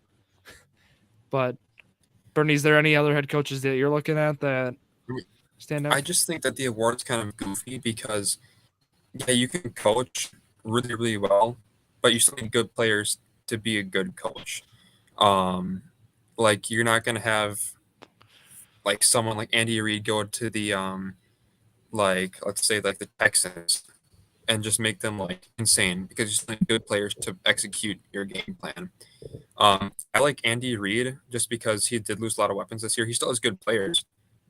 S1: But Bernie, is there any other head coaches that you're looking at that stand out?
S2: I just think that the award's kind of goofy because, yeah, you can coach really, really well, but you still need good players to be a good coach. Like you're not gonna have like someone like Andy Reid go to the like let's say like the Texans and just make them like insane because you still need good players to execute your game plan. I like Andy Reid just because he did lose a lot of weapons this year. He still has good players,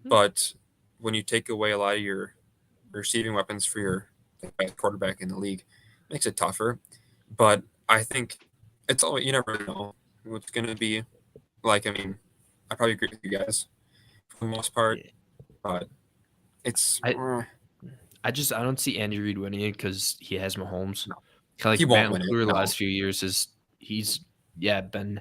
S2: but when you take away a lot of your receiving weapons for your best quarterback in the league, it makes it tougher. But I think it's all you never know what's going to be. Like, I mean, I probably agree with you guys for the most part, but it's.
S3: I don't see Andy Reid winning it because he has Mahomes.
S2: No.
S3: Kind of like
S2: He won't
S3: Matt
S2: win it,
S3: LaFleur the
S2: no.
S3: last few years he's been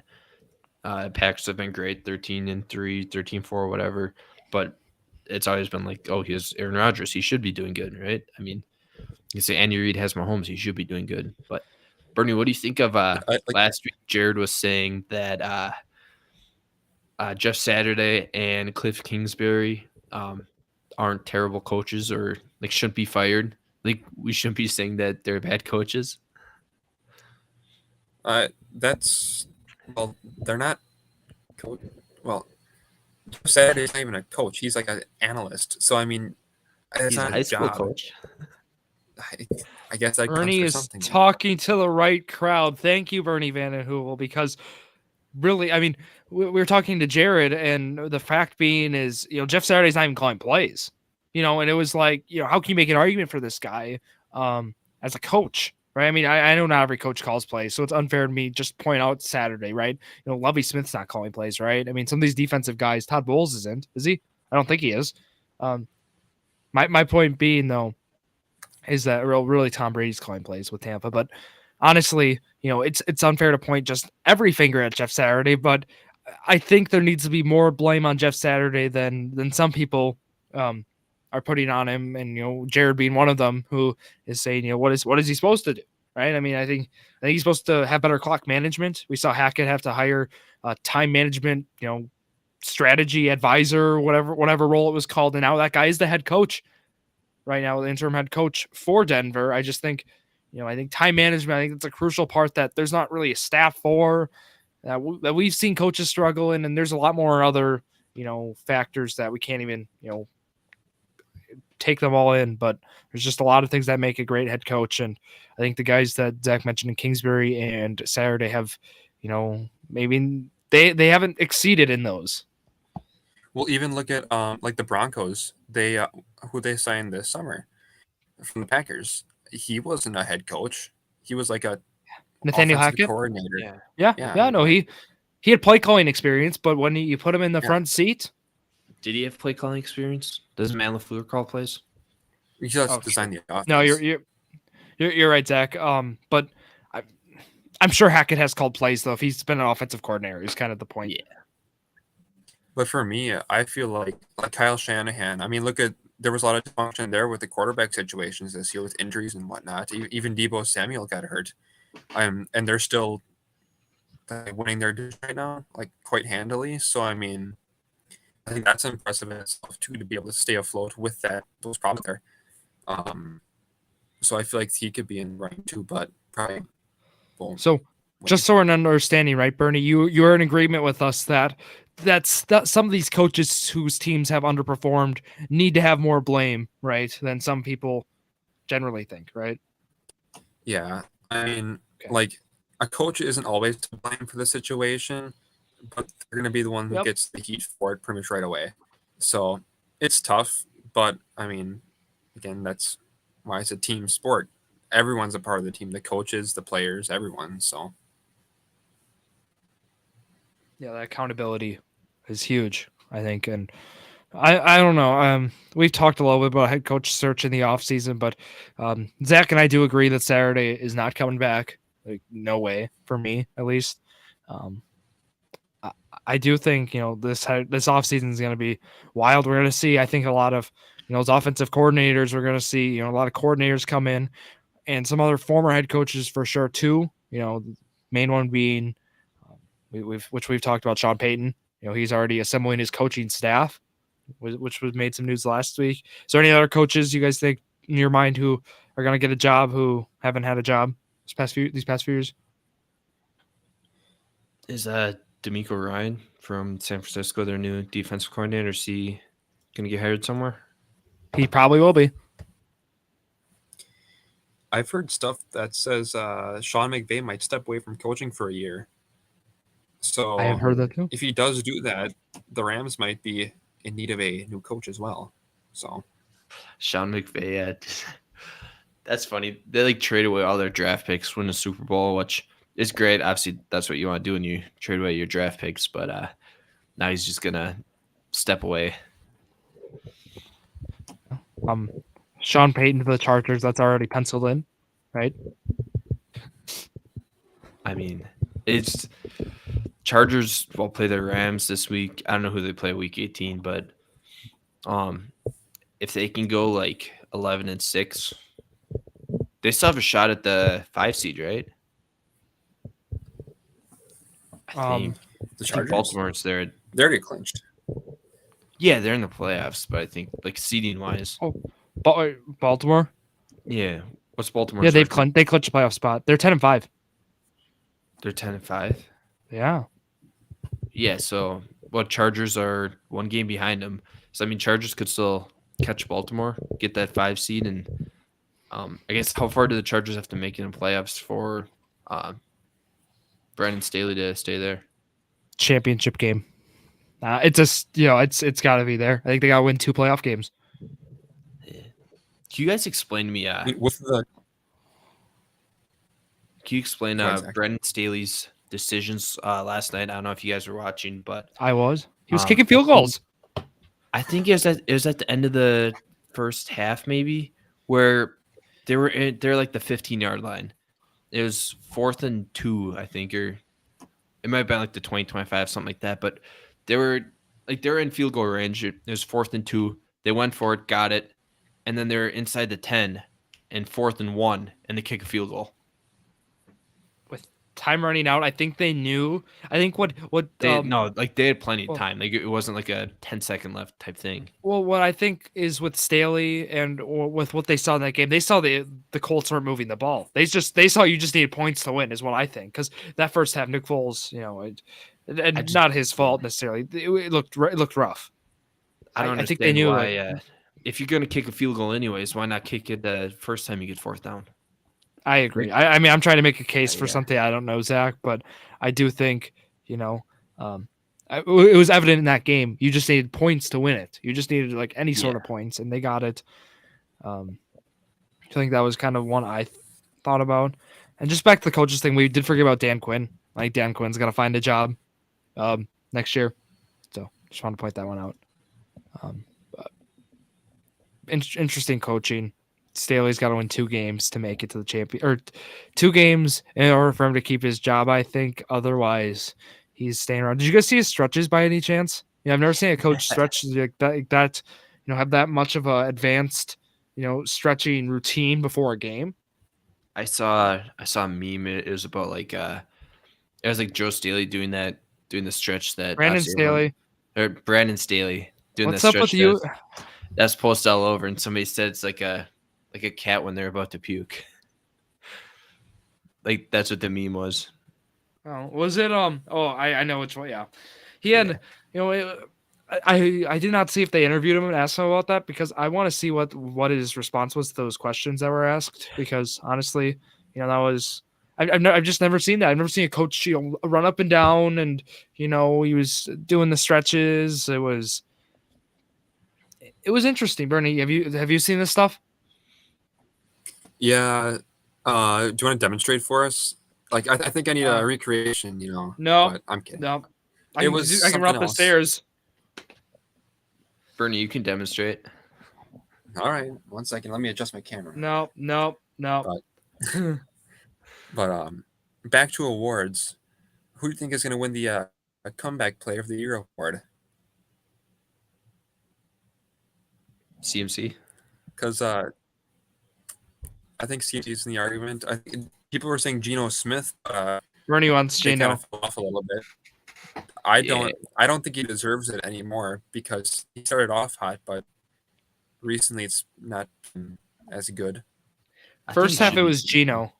S3: Packers have been great, 13-3, 13-4, whatever. But it's always been like, oh, he has Aaron Rodgers, he should be doing good, right? I mean, you say Andy Reid has Mahomes, he should be doing good. But Bernie, what do you think of last week? Jared was saying that Jeff Saturday and Cliff Kingsbury aren't terrible coaches or like shouldn't be fired. Like we shouldn't be saying that they're bad coaches.
S2: They're not. Well, Jeff Saturday's not even a coach. He's like an analyst. So I mean,
S3: He's a high school coach.
S2: I guess that
S1: Bernie
S2: counts
S1: is
S2: for something.
S1: talking to the right crowd. Thank you, Bernie Vandenhoevel, because really, I mean, we were talking to Jared, and the fact being is, Jeff Saturday's not even calling plays, and it was like, how can you make an argument for this guy as a coach, right? I mean, I know not every coach calls plays, so it's unfair to me just point out Saturday, right? Lovie Smith's not calling plays, right? I mean, some of these defensive guys, Todd Bowles isn't, is he? I don't think he is. My point being, though, is that really Tom Brady's calling plays with Tampa, but honestly, it's unfair to point just every finger at Jeff Saturday, but I think there needs to be more blame on Jeff Saturday than some people are putting on him, and Jared being one of them who is saying, what is he supposed to do, right? I mean, I think he's supposed to have better clock management. We saw Hackett have to hire a time management, strategy advisor, whatever role it was called, and now that guy is the head coach right now, the interim head coach for Denver. I just think, I think time management, I think it's a crucial part that there's not really a staff for, that we've seen coaches struggle in, and there's a lot more other, factors that we can't even, take them all in, but there's just a lot of things that make a great head coach. And I think the guys that Zach mentioned in Kingsbury and Saturday have, maybe they haven't exceeded in those.
S2: Well, even look at like the Broncos. They who they signed this summer from the Packers. He wasn't a head coach. He was like a
S1: Nathaniel
S2: offensive
S1: Hackett
S2: coordinator.
S1: Yeah. No, he had play calling experience, but when you put him in the front seat,
S3: did he have play calling experience? Doesn't Matt LaFleur call plays?
S2: He just designed the offense.
S1: No, you're right, Zach. But I'm sure Hackett has called plays though. If he's been an offensive coordinator, he's kind of the point.
S3: Yeah.
S2: But for me, I feel like Kyle Shanahan. I mean, there was a lot of dysfunction there with the quarterback situations this year with injuries and whatnot. Even Deebo Samuel got hurt, and they're still winning their division right now, like quite handily. So I mean, I think that's impressive in itself too, to be able to stay afloat with those problems there. So I feel like he could be in running too, but probably.
S1: So just so we're in understanding, right, Bernie, you're in agreement with us that some of these coaches whose teams have underperformed need to have more blame, right, than some people generally think, right?
S2: Yeah, I mean, like a coach isn't always to blame for the situation, but they're going to be the one who
S1: Yep.
S2: gets the heat for it pretty much right away. So it's tough, but I mean, again, that's why it's a team sport. Everyone's a part of the team, the coaches, the players, everyone. So
S1: Yeah, that accountability is huge, I think. And I don't know. We've talked a little bit about head coach search in the offseason, but Zach and I do agree that Saturday is not coming back. Like, no way for me, at least. Um, I, I do think this offseason is going to be wild. We're going to see, I think, a lot of those offensive coordinators. We're going to see a lot of coordinators come in, and some other former head coaches for sure too. The main one being we've talked about, Sean Payton. He's already assembling his coaching staff, which was made some news last week. Is there any other coaches you guys think in your mind who are going to get a job who haven't had a job these past few years?
S3: Is D'Amico Ryan from San Francisco their new defensive coordinator? Is he going to get hired somewhere?
S1: He probably will be.
S2: I've heard stuff that says Sean McVay might step away from coaching for a year. So
S1: I have heard that too.
S2: if he does do that, the Rams might be in need of a new coach as well. So
S3: Sean McVay, that's funny. They trade away all their draft picks, win the Super Bowl, which is great. Obviously, that's what you want to do when you trade away your draft picks. But now he's just gonna step away.
S1: Sean Payton for the Chargers, that's already penciled in, right?
S3: I mean, it's Chargers will play the Rams this week. I don't know who they play week 18, but if they can go 11-6, they still have a shot at the 5 seed, right? I think
S2: the Chargers,
S3: Baltimore's there.
S2: They're get clinched.
S3: Yeah, they're in the playoffs, but I think seeding wise.
S1: Oh, Baltimore.
S3: Yeah, what's Baltimore?
S1: Yeah, they clinched a playoff spot. They're 10-5.
S3: They're 10-5.
S1: Yeah.
S3: Yeah. So, Chargers are one game behind them. So I mean, Chargers could still catch Baltimore, get that 5 seed, and I guess how far do the Chargers have to make it in playoffs for Brandon Staley to stay there?
S1: Championship game. It's just it's got to be there. I think they got to win 2 playoff games.
S3: Yeah. Can you guys explain to me?
S2: With the
S3: Can you explain
S2: Zack.
S3: Brandon Staley's decisions last night? I don't know if you guys were watching, but
S1: I was. He was kicking field goals.
S3: I think it was at the end of the first half, maybe, where they're the 15-yard line. It was 4th and 2, I think, or it might have been the 20-25, something like that. But they were in field goal range. It was 4th and 2. They went for it, got it, and then they're inside the 10 and 4th and 1, and they kick a field goal.
S1: With time running out, I think they knew. I think what
S3: they had plenty of time. It wasn't a 10-second left type thing.
S1: Well, what I think is with Staley and with what they saw in that game, they saw the Colts weren't moving the ball. They saw you just needed points to win, is what I think. Because that first half, Nick Foles, not his fault necessarily. It looked rough.
S3: I don't understand
S1: I think they knew
S3: why. If you're gonna kick a field goal anyways, why not kick it the first time you get 4th down?
S1: I agree. I mean, I'm trying to make a case for something I don't know, Zach, but I do think it was evident in that game. You just needed points to win it. You just needed any sort of points, and they got it. I think that was kind of one I thought about. And just back to the coaches thing, we did forget about Dan Quinn. I think Dan Quinn's got to find a job next year. So just want to point that one out. Interesting coaching. Staley's got to win 2 games to make it to the champion, or 2 games in order for him to keep his job, I think. Otherwise, he's staying around. Did you guys see his stretches by any chance? Yeah, I've never seen a coach stretch like that. Have that much of a advanced, stretching routine before a game.
S3: I saw a meme. It was about it was Joe Staley doing the stretch that
S1: Brandon Staley doing
S3: What's
S1: the stretch. What's up with you?
S3: That's posted all over, and somebody said it's like a cat when they're about to puke. That's what the meme was.
S1: Oh, was it? I know which one. Yeah, he had. I did not see if they interviewed him and asked him about that, because I want to see what his response was to those questions that were asked. Because honestly, that was I've just never seen that. I've never seen a coach run up and down, and he was doing the stretches. It was interesting. Bernie, have you seen this stuff?
S2: Yeah. Do you want to demonstrate for us? Like, I think I need a recreation,
S1: No,
S2: but I'm kidding.
S1: no.
S2: It was
S1: I can run
S2: something
S1: up the
S2: else.
S1: stairs.
S3: Bernie, you can demonstrate.
S2: All right. 1 second. Let me adjust my camera.
S1: No.
S2: But back to awards. Who do you think is going to win the a comeback player of the year award?
S3: CMC.
S2: Because I think CMC is in the argument. I think people were saying Geno Smith.
S1: Bernie wants
S2: They kind
S1: Geno.
S2: of fell off a little bit. I don't think he deserves it anymore because he started off hot, but recently it's not been as good.
S1: First half it was Geno.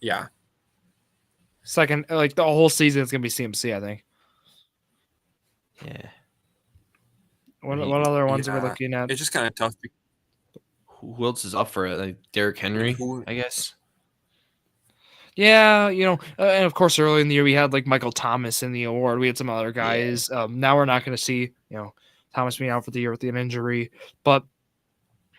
S2: Yeah.
S1: Second, like the whole season, it's gonna be CMC. I think.
S3: Yeah.
S1: What other ones are we looking at?
S2: It's just kind of tough.
S3: Who else is up for it? Like Derrick Henry, I guess.
S1: Yeah, and of course, early in the year we had like Michael Thomas in the award. We had some other guys. Yeah. Now we're not going to see, Thomas being out for the year with an injury. But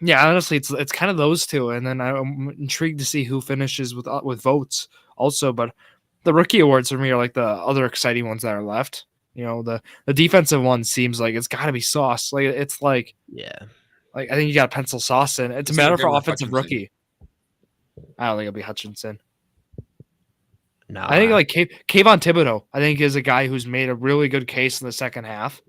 S1: yeah, honestly, it's kind of those two, and then I'm intrigued to see who finishes with votes also. But the rookie awards for me are like the other exciting ones that are left. The defensive one seems like it's got to be Sauce. Like it's like like I think you got to pencil Sauce in. It's a matter for offensive rookie. I don't think it'll be Hutchinson.
S3: No,
S1: I think like Kayvon Thibodeau, I think is a guy who's made a really good case in the second half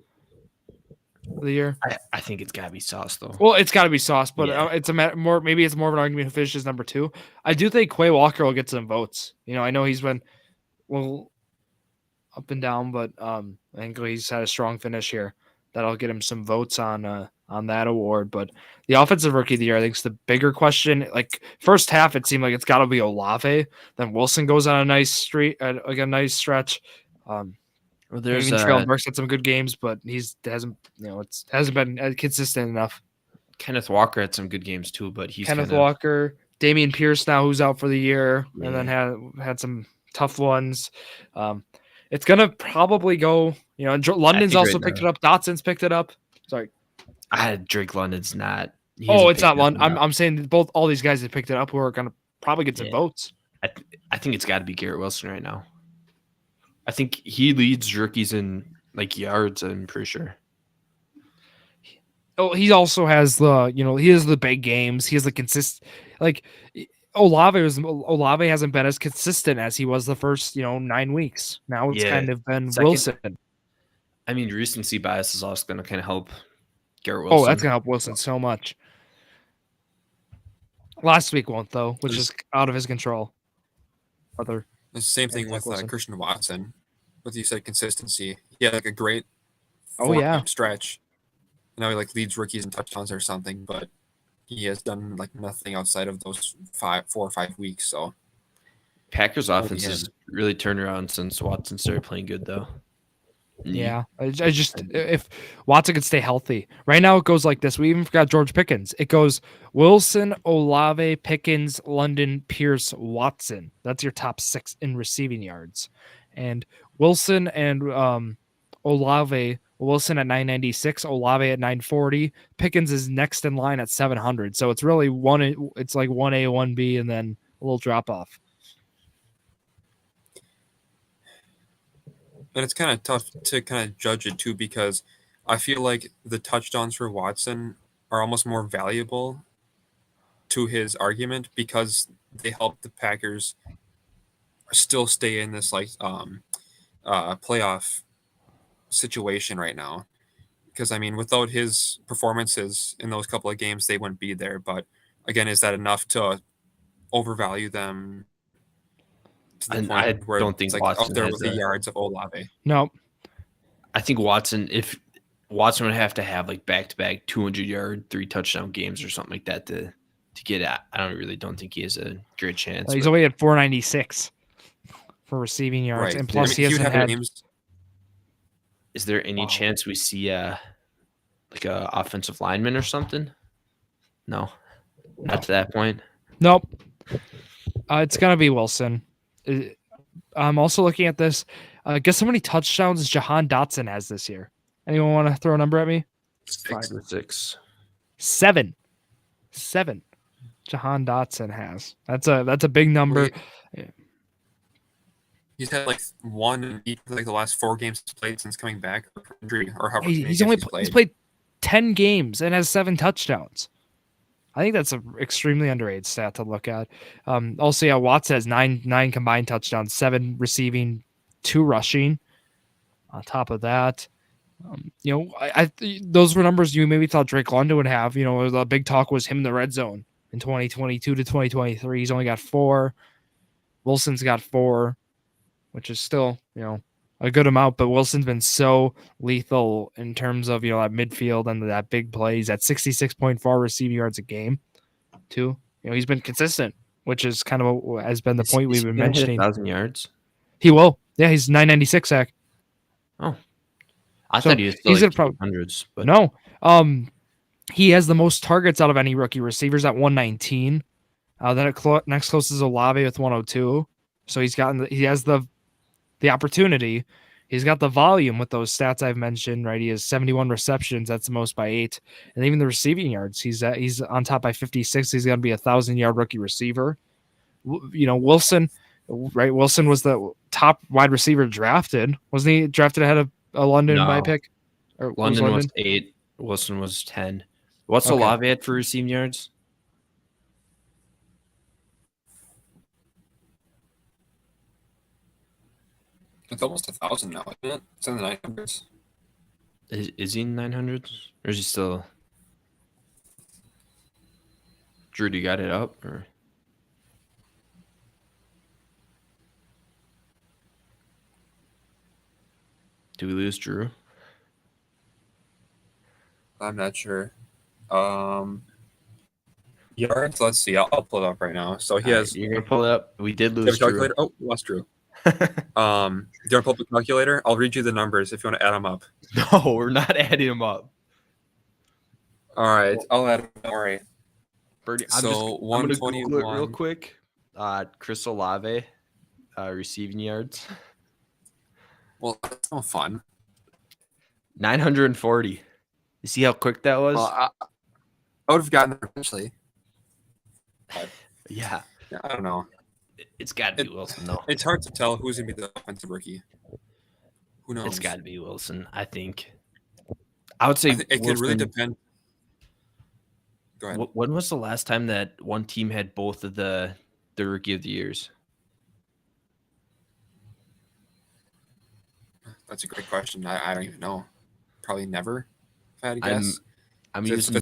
S1: of the year.
S3: I think it's got to be Sauce though.
S1: Well, it's got to be Sauce, but it's maybe it's more of an argument who finishes number 2. I do think Quay Walker will get some votes. I know he's been up and down, but I think he's had a strong finish here. That'll get him some votes on that award. But the offensive rookie of the year, I think, is the bigger question. Like first half, it seemed like it's got to be Olave. Then Wilson goes on a nice a nice stretch. Well,
S3: there's
S1: Traylon Burks had some good games, but hasn't been consistent enough.
S3: Kenneth Walker had some good games too, but he's
S1: Walker, Damian Pierce now who's out for the year, and then had some tough ones. It's gonna probably go. London's also picked it up. Dotson's picked it up. Sorry,
S3: Drake London's not.
S1: It's not London. I'm saying all these guys that picked it up who are gonna probably get some votes.
S3: I think it's got to be Garrett Wilson right now. I think he leads rookies in like yards. I'm pretty sure.
S1: Oh, he also has he has the big games. He has the consistent Olave hasn't been as consistent as he was the first 9 weeks. Now it's kind of been Wilson.
S3: I mean, recency bias is also going to kind of help Garrett Wilson.
S1: Oh, that's going to help Wilson so much. Last week won't though, which is out of his control.
S2: It's the same thing with Christian Watson. With you said consistency, he had like a great stretch. He like leads rookies in touchdowns or something, but he has done like nothing outside of those 4 or 5 weeks. So
S3: Packers offense has really turned around since Watson started playing good, though.
S1: Yeah, I just if Watson could stay healthy. Right now it goes like this. We even forgot George Pickens. It goes Wilson, Olave, Pickens, London, Pierce, Watson. That's your top 6 in receiving yards. And Wilson and Olave. Wilson at 996, Olave at 940. Pickens is next in line at 700. So it's really it's like 1A, 1B, and then a little drop off.
S2: And it's kind of tough to kind of judge it too, because I feel like the touchdowns for Watson are almost more valuable to his argument because they help the Packers still stay in this playoff situation right now. Because I mean, without his performances in those couple of games, they wouldn't be there. But again, is that enough to overvalue them?
S3: And I don't think Watson
S2: up there with the yards of Olave.
S1: No,
S3: I think Watson would have to have like back-to-back 200-yard, 3 touchdown games or something like that to get at. I don't think he has a great chance.
S1: He's only at 496 for receiving yards, and plus he hasn't had games.
S3: Is there any chance we see like a offensive lineman or something? No, not to that point.
S1: Nope. It's gonna be Wilson. Uh, I'm also looking at this. Guess how many touchdowns Jahan Dotson has this year? Anyone want to throw a number at me?
S3: 5 or 6.
S1: 7. 7. Jahan Dotson has. That's a big number.
S2: He's had like one in each of like the last 4 games he's played since coming back from injury, or however many
S1: He's
S2: games
S1: only
S2: he's
S1: he's played 10 games and has 7 touchdowns. I think that's an extremely underrated stat to look at. Also, yeah, Watts has nine combined touchdowns, 7 receiving, 2 rushing. On top of that, those were numbers you maybe thought Drake London would have. The big talk was him in the red zone in 2022 to 2023. He's only got 4. Wilson's got 4, which is still, a good amount. But Wilson's been so lethal in terms of, that midfield and that big plays at 66.4 receiving yards a game, too. He's been consistent, which is kind of has been the point we've been mentioning.
S3: 1,000 yards?
S1: He will. Yeah, he's 996, Zach.
S3: Oh. I thought he was still
S1: he's
S3: like
S1: gonna
S3: hundreds, but
S1: no. He has the most targets out of any rookie receivers at 119. Then next closest is Olave with 102. So he has the opportunity. He's got the volume with those stats I've mentioned, right? He has 71 receptions. That's the most by 8. And even the receiving yards, he's on top by 56. He's going to be a 1,000-yard rookie receiver. Wilson, right? Wilson was the top wide receiver drafted. Wasn't he drafted ahead of a London by pick? Or
S3: London was 8. Wilson was 10. What's Olave at for receiving yards?
S2: It's almost 1,000 now, isn't it? It's in the 900s.
S3: Is he in 900s? Or is he still... Drew, do you got it up? Or... Do we lose Drew?
S2: I'm not sure. Yards, let's see. I'll pull it up right now. So he has...
S3: You're going to pull it up? We did lose
S2: Drew.
S3: Drew.
S2: Oh, lost Drew. Do you want to pull up the calculator? I'll read you the numbers if you want to add them up.
S3: No, we're not adding them up.
S2: All right, I'll add them. Don't worry.
S3: Birdie,
S2: I'm going to Google
S3: it real quick. Chris Olave, receiving yards.
S2: Well, that's no fun.
S3: 940. You see how quick that was?
S2: Well, I would have gotten there eventually.
S3: Yeah.
S2: I don't know.
S3: It's got to be Wilson, though.
S2: It's hard to tell who's going to be the offensive rookie. Who knows?
S3: It's got to be Wilson, I think. I would say
S2: it could really depend. Go ahead.
S3: When was the last time that one team had both of the rookie of the years?
S2: That's a great question. I don't even know. Probably never, if I had to guess.
S3: I'm using...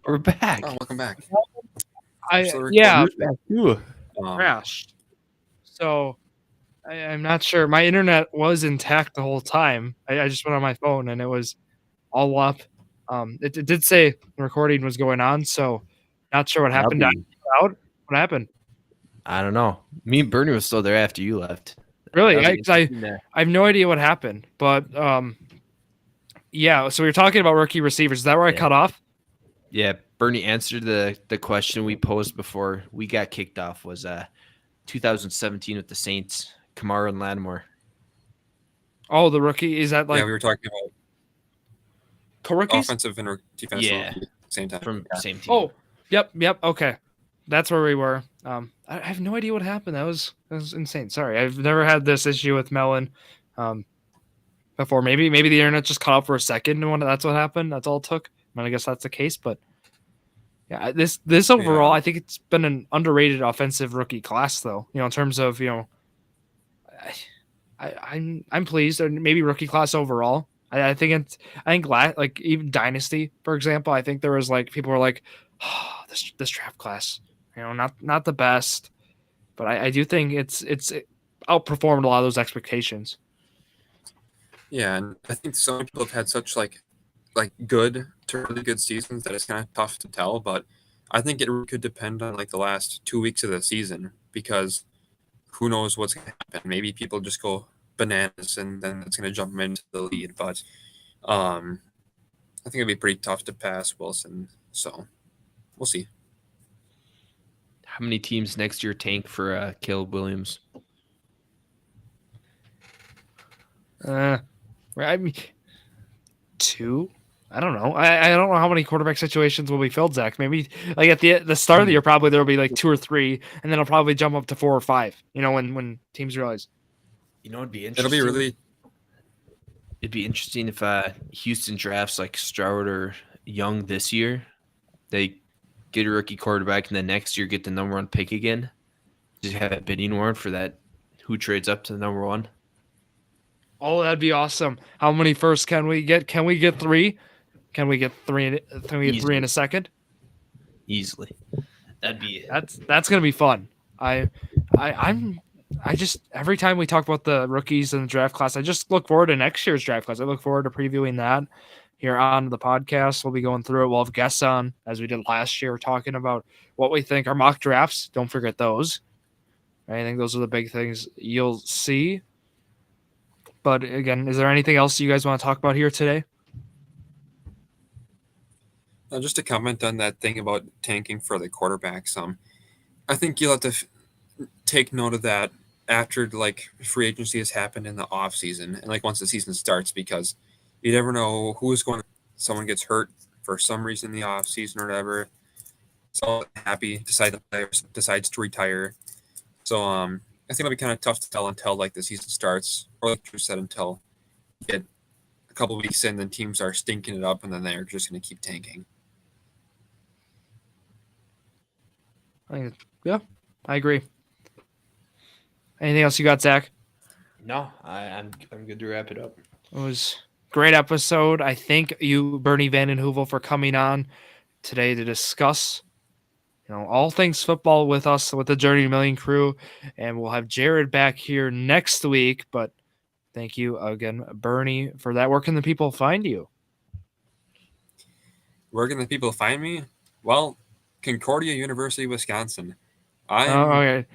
S3: We're back.
S2: Oh, welcome back.
S1: Crashed. So I'm not sure. My internet was intact the whole time. I just went on my phone and it was all up. It did say the recording was going on, so not sure what happened. What happened?
S3: I don't know. Me and Bernie was still there after you left.
S1: Really? I have no idea what happened. But yeah, so we were talking about rookie receivers. Is that where I cut off?
S3: Yeah, Bernie answered the question we posed before we got kicked off was 2017 with the Saints, Kamara and Lattimore.
S1: Oh, the rookie, is that
S2: Yeah,
S1: like
S2: we were talking about
S1: co-rookies?
S2: offensive and defensive
S3: Yeah,
S2: rookie at the same time.
S3: from
S2: Yeah.
S3: same team.
S1: Oh, yep. Okay, that's where we were. I have no idea what happened. That was insane. Sorry, I've never had this issue with Melon before. Maybe the internet just cut out for a second, and that's what happened. That's all it took. I guess that's the case. But yeah, this overall,
S2: Yeah.
S1: I think it's been an underrated offensive rookie class, though. In terms of I'm pleased, or maybe rookie class overall. I think like even Dynasty, for example. I think there was like people were like, oh, this draft class, not the best, but I do think it's outperformed a lot of those expectations.
S2: Yeah, and I think so many people have had such like good to really good seasons that it's kind of tough to tell. But I think it really could depend on like the last 2 weeks of the season, because who knows what's going to happen. Maybe people just go bananas and then it's going to jump them into the lead. But I think it'd be pretty tough to pass Wilson. So we'll see.
S3: How many teams next year tank for Caleb Williams?
S1: I mean, 2. I don't know. I don't know how many quarterback situations will be filled, Zach. Maybe like at the start of the year, probably there will be like 2 or 3, and then it'll probably jump up to 4 or 5. When teams realize.
S3: It'd be interesting. It'd be interesting if Houston drafts like Stroud or Young this year. They get a rookie quarterback, and then next year get the number 1 pick again. Just have a bidding war for that. Who trades up to the number 1?
S1: Oh, that'd be awesome. How many firsts can we get? Can we get 3? Can we get 3? Can we get 3 in a second?
S3: Easily.
S1: That's gonna be fun. I just every time we talk about the rookies in the draft class, I just look forward to next year's draft class. I look forward to previewing that here on the podcast. We'll be going through it. We'll have guests on, as we did last year, talking about what we think. Our mock drafts, don't forget those. I think those are the big things you'll see. But again, is there anything else you guys want to talk about here today?
S2: Just to comment on that thing about tanking for the quarterbacks, I think you'll have to take note of that after like free agency has happened in the off season and like once the season starts, because you never know who's going. Someone gets hurt for some reason in the off season or whatever. So happy decides to retire. So I think it'll be kind of tough to tell until like the season starts, or like Drew said, until you get a couple weeks in, then teams are stinking it up, and then they're just going to keep tanking.
S1: Yeah, I agree. Anything else you got, Zach?
S3: No, I'm good to wrap it up.
S1: It was a great episode. I thank you, Bernie Vandenheuvel, for coming on today to discuss all things football with us, with the Journey to Million crew. And we'll have Jared back here next week. But thank you again, Bernie, for that. Where can the people find you?
S2: Where can the people find me? Well, Concordia University, Wisconsin.
S1: Okay.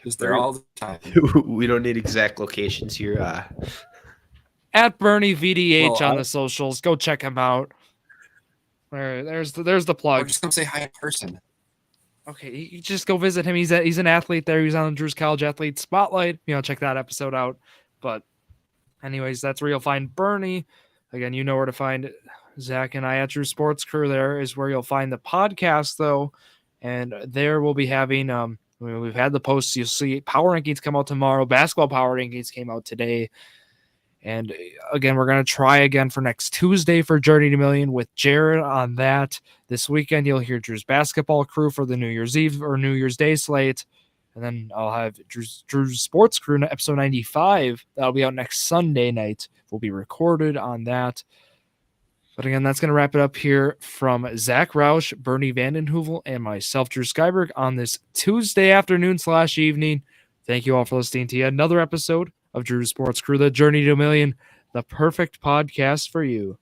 S2: Just there all the time.
S3: We don't need exact locations here.
S1: At Bernie VDH on the socials. Go check him out. There's the plug.
S2: Or just come say hi in person.
S1: Okay, you just go visit him. He's an athlete there. He's on the Drew's College Athlete Spotlight. Check that episode out. But anyways, that's where you'll find Bernie. Again, you know where to find Zach and I at Drew Sports Crew. There is where you'll find the podcast, though. And there we'll be having we've had the posts. You'll see power rankings come out tomorrow. Basketball power rankings came out today. And again, we're going to try again for next Tuesday for Journey to Million with Jared on that. This weekend, you'll hear Drew's basketball crew for the New Year's Eve or New Year's Day slate. And then I'll have Drew's Sports Crew, episode 95. That'll be out next Sunday night. Will be recorded on that. But again, that's going to wrap it up here from Zach Roush, Bernie Vandenheuvel, and myself, Drew Skyberg, on this Tuesday afternoon/evening. Thank you all for listening to yet another episode of Drew's Sports Crew, the Journey to a Million, the perfect podcast for you.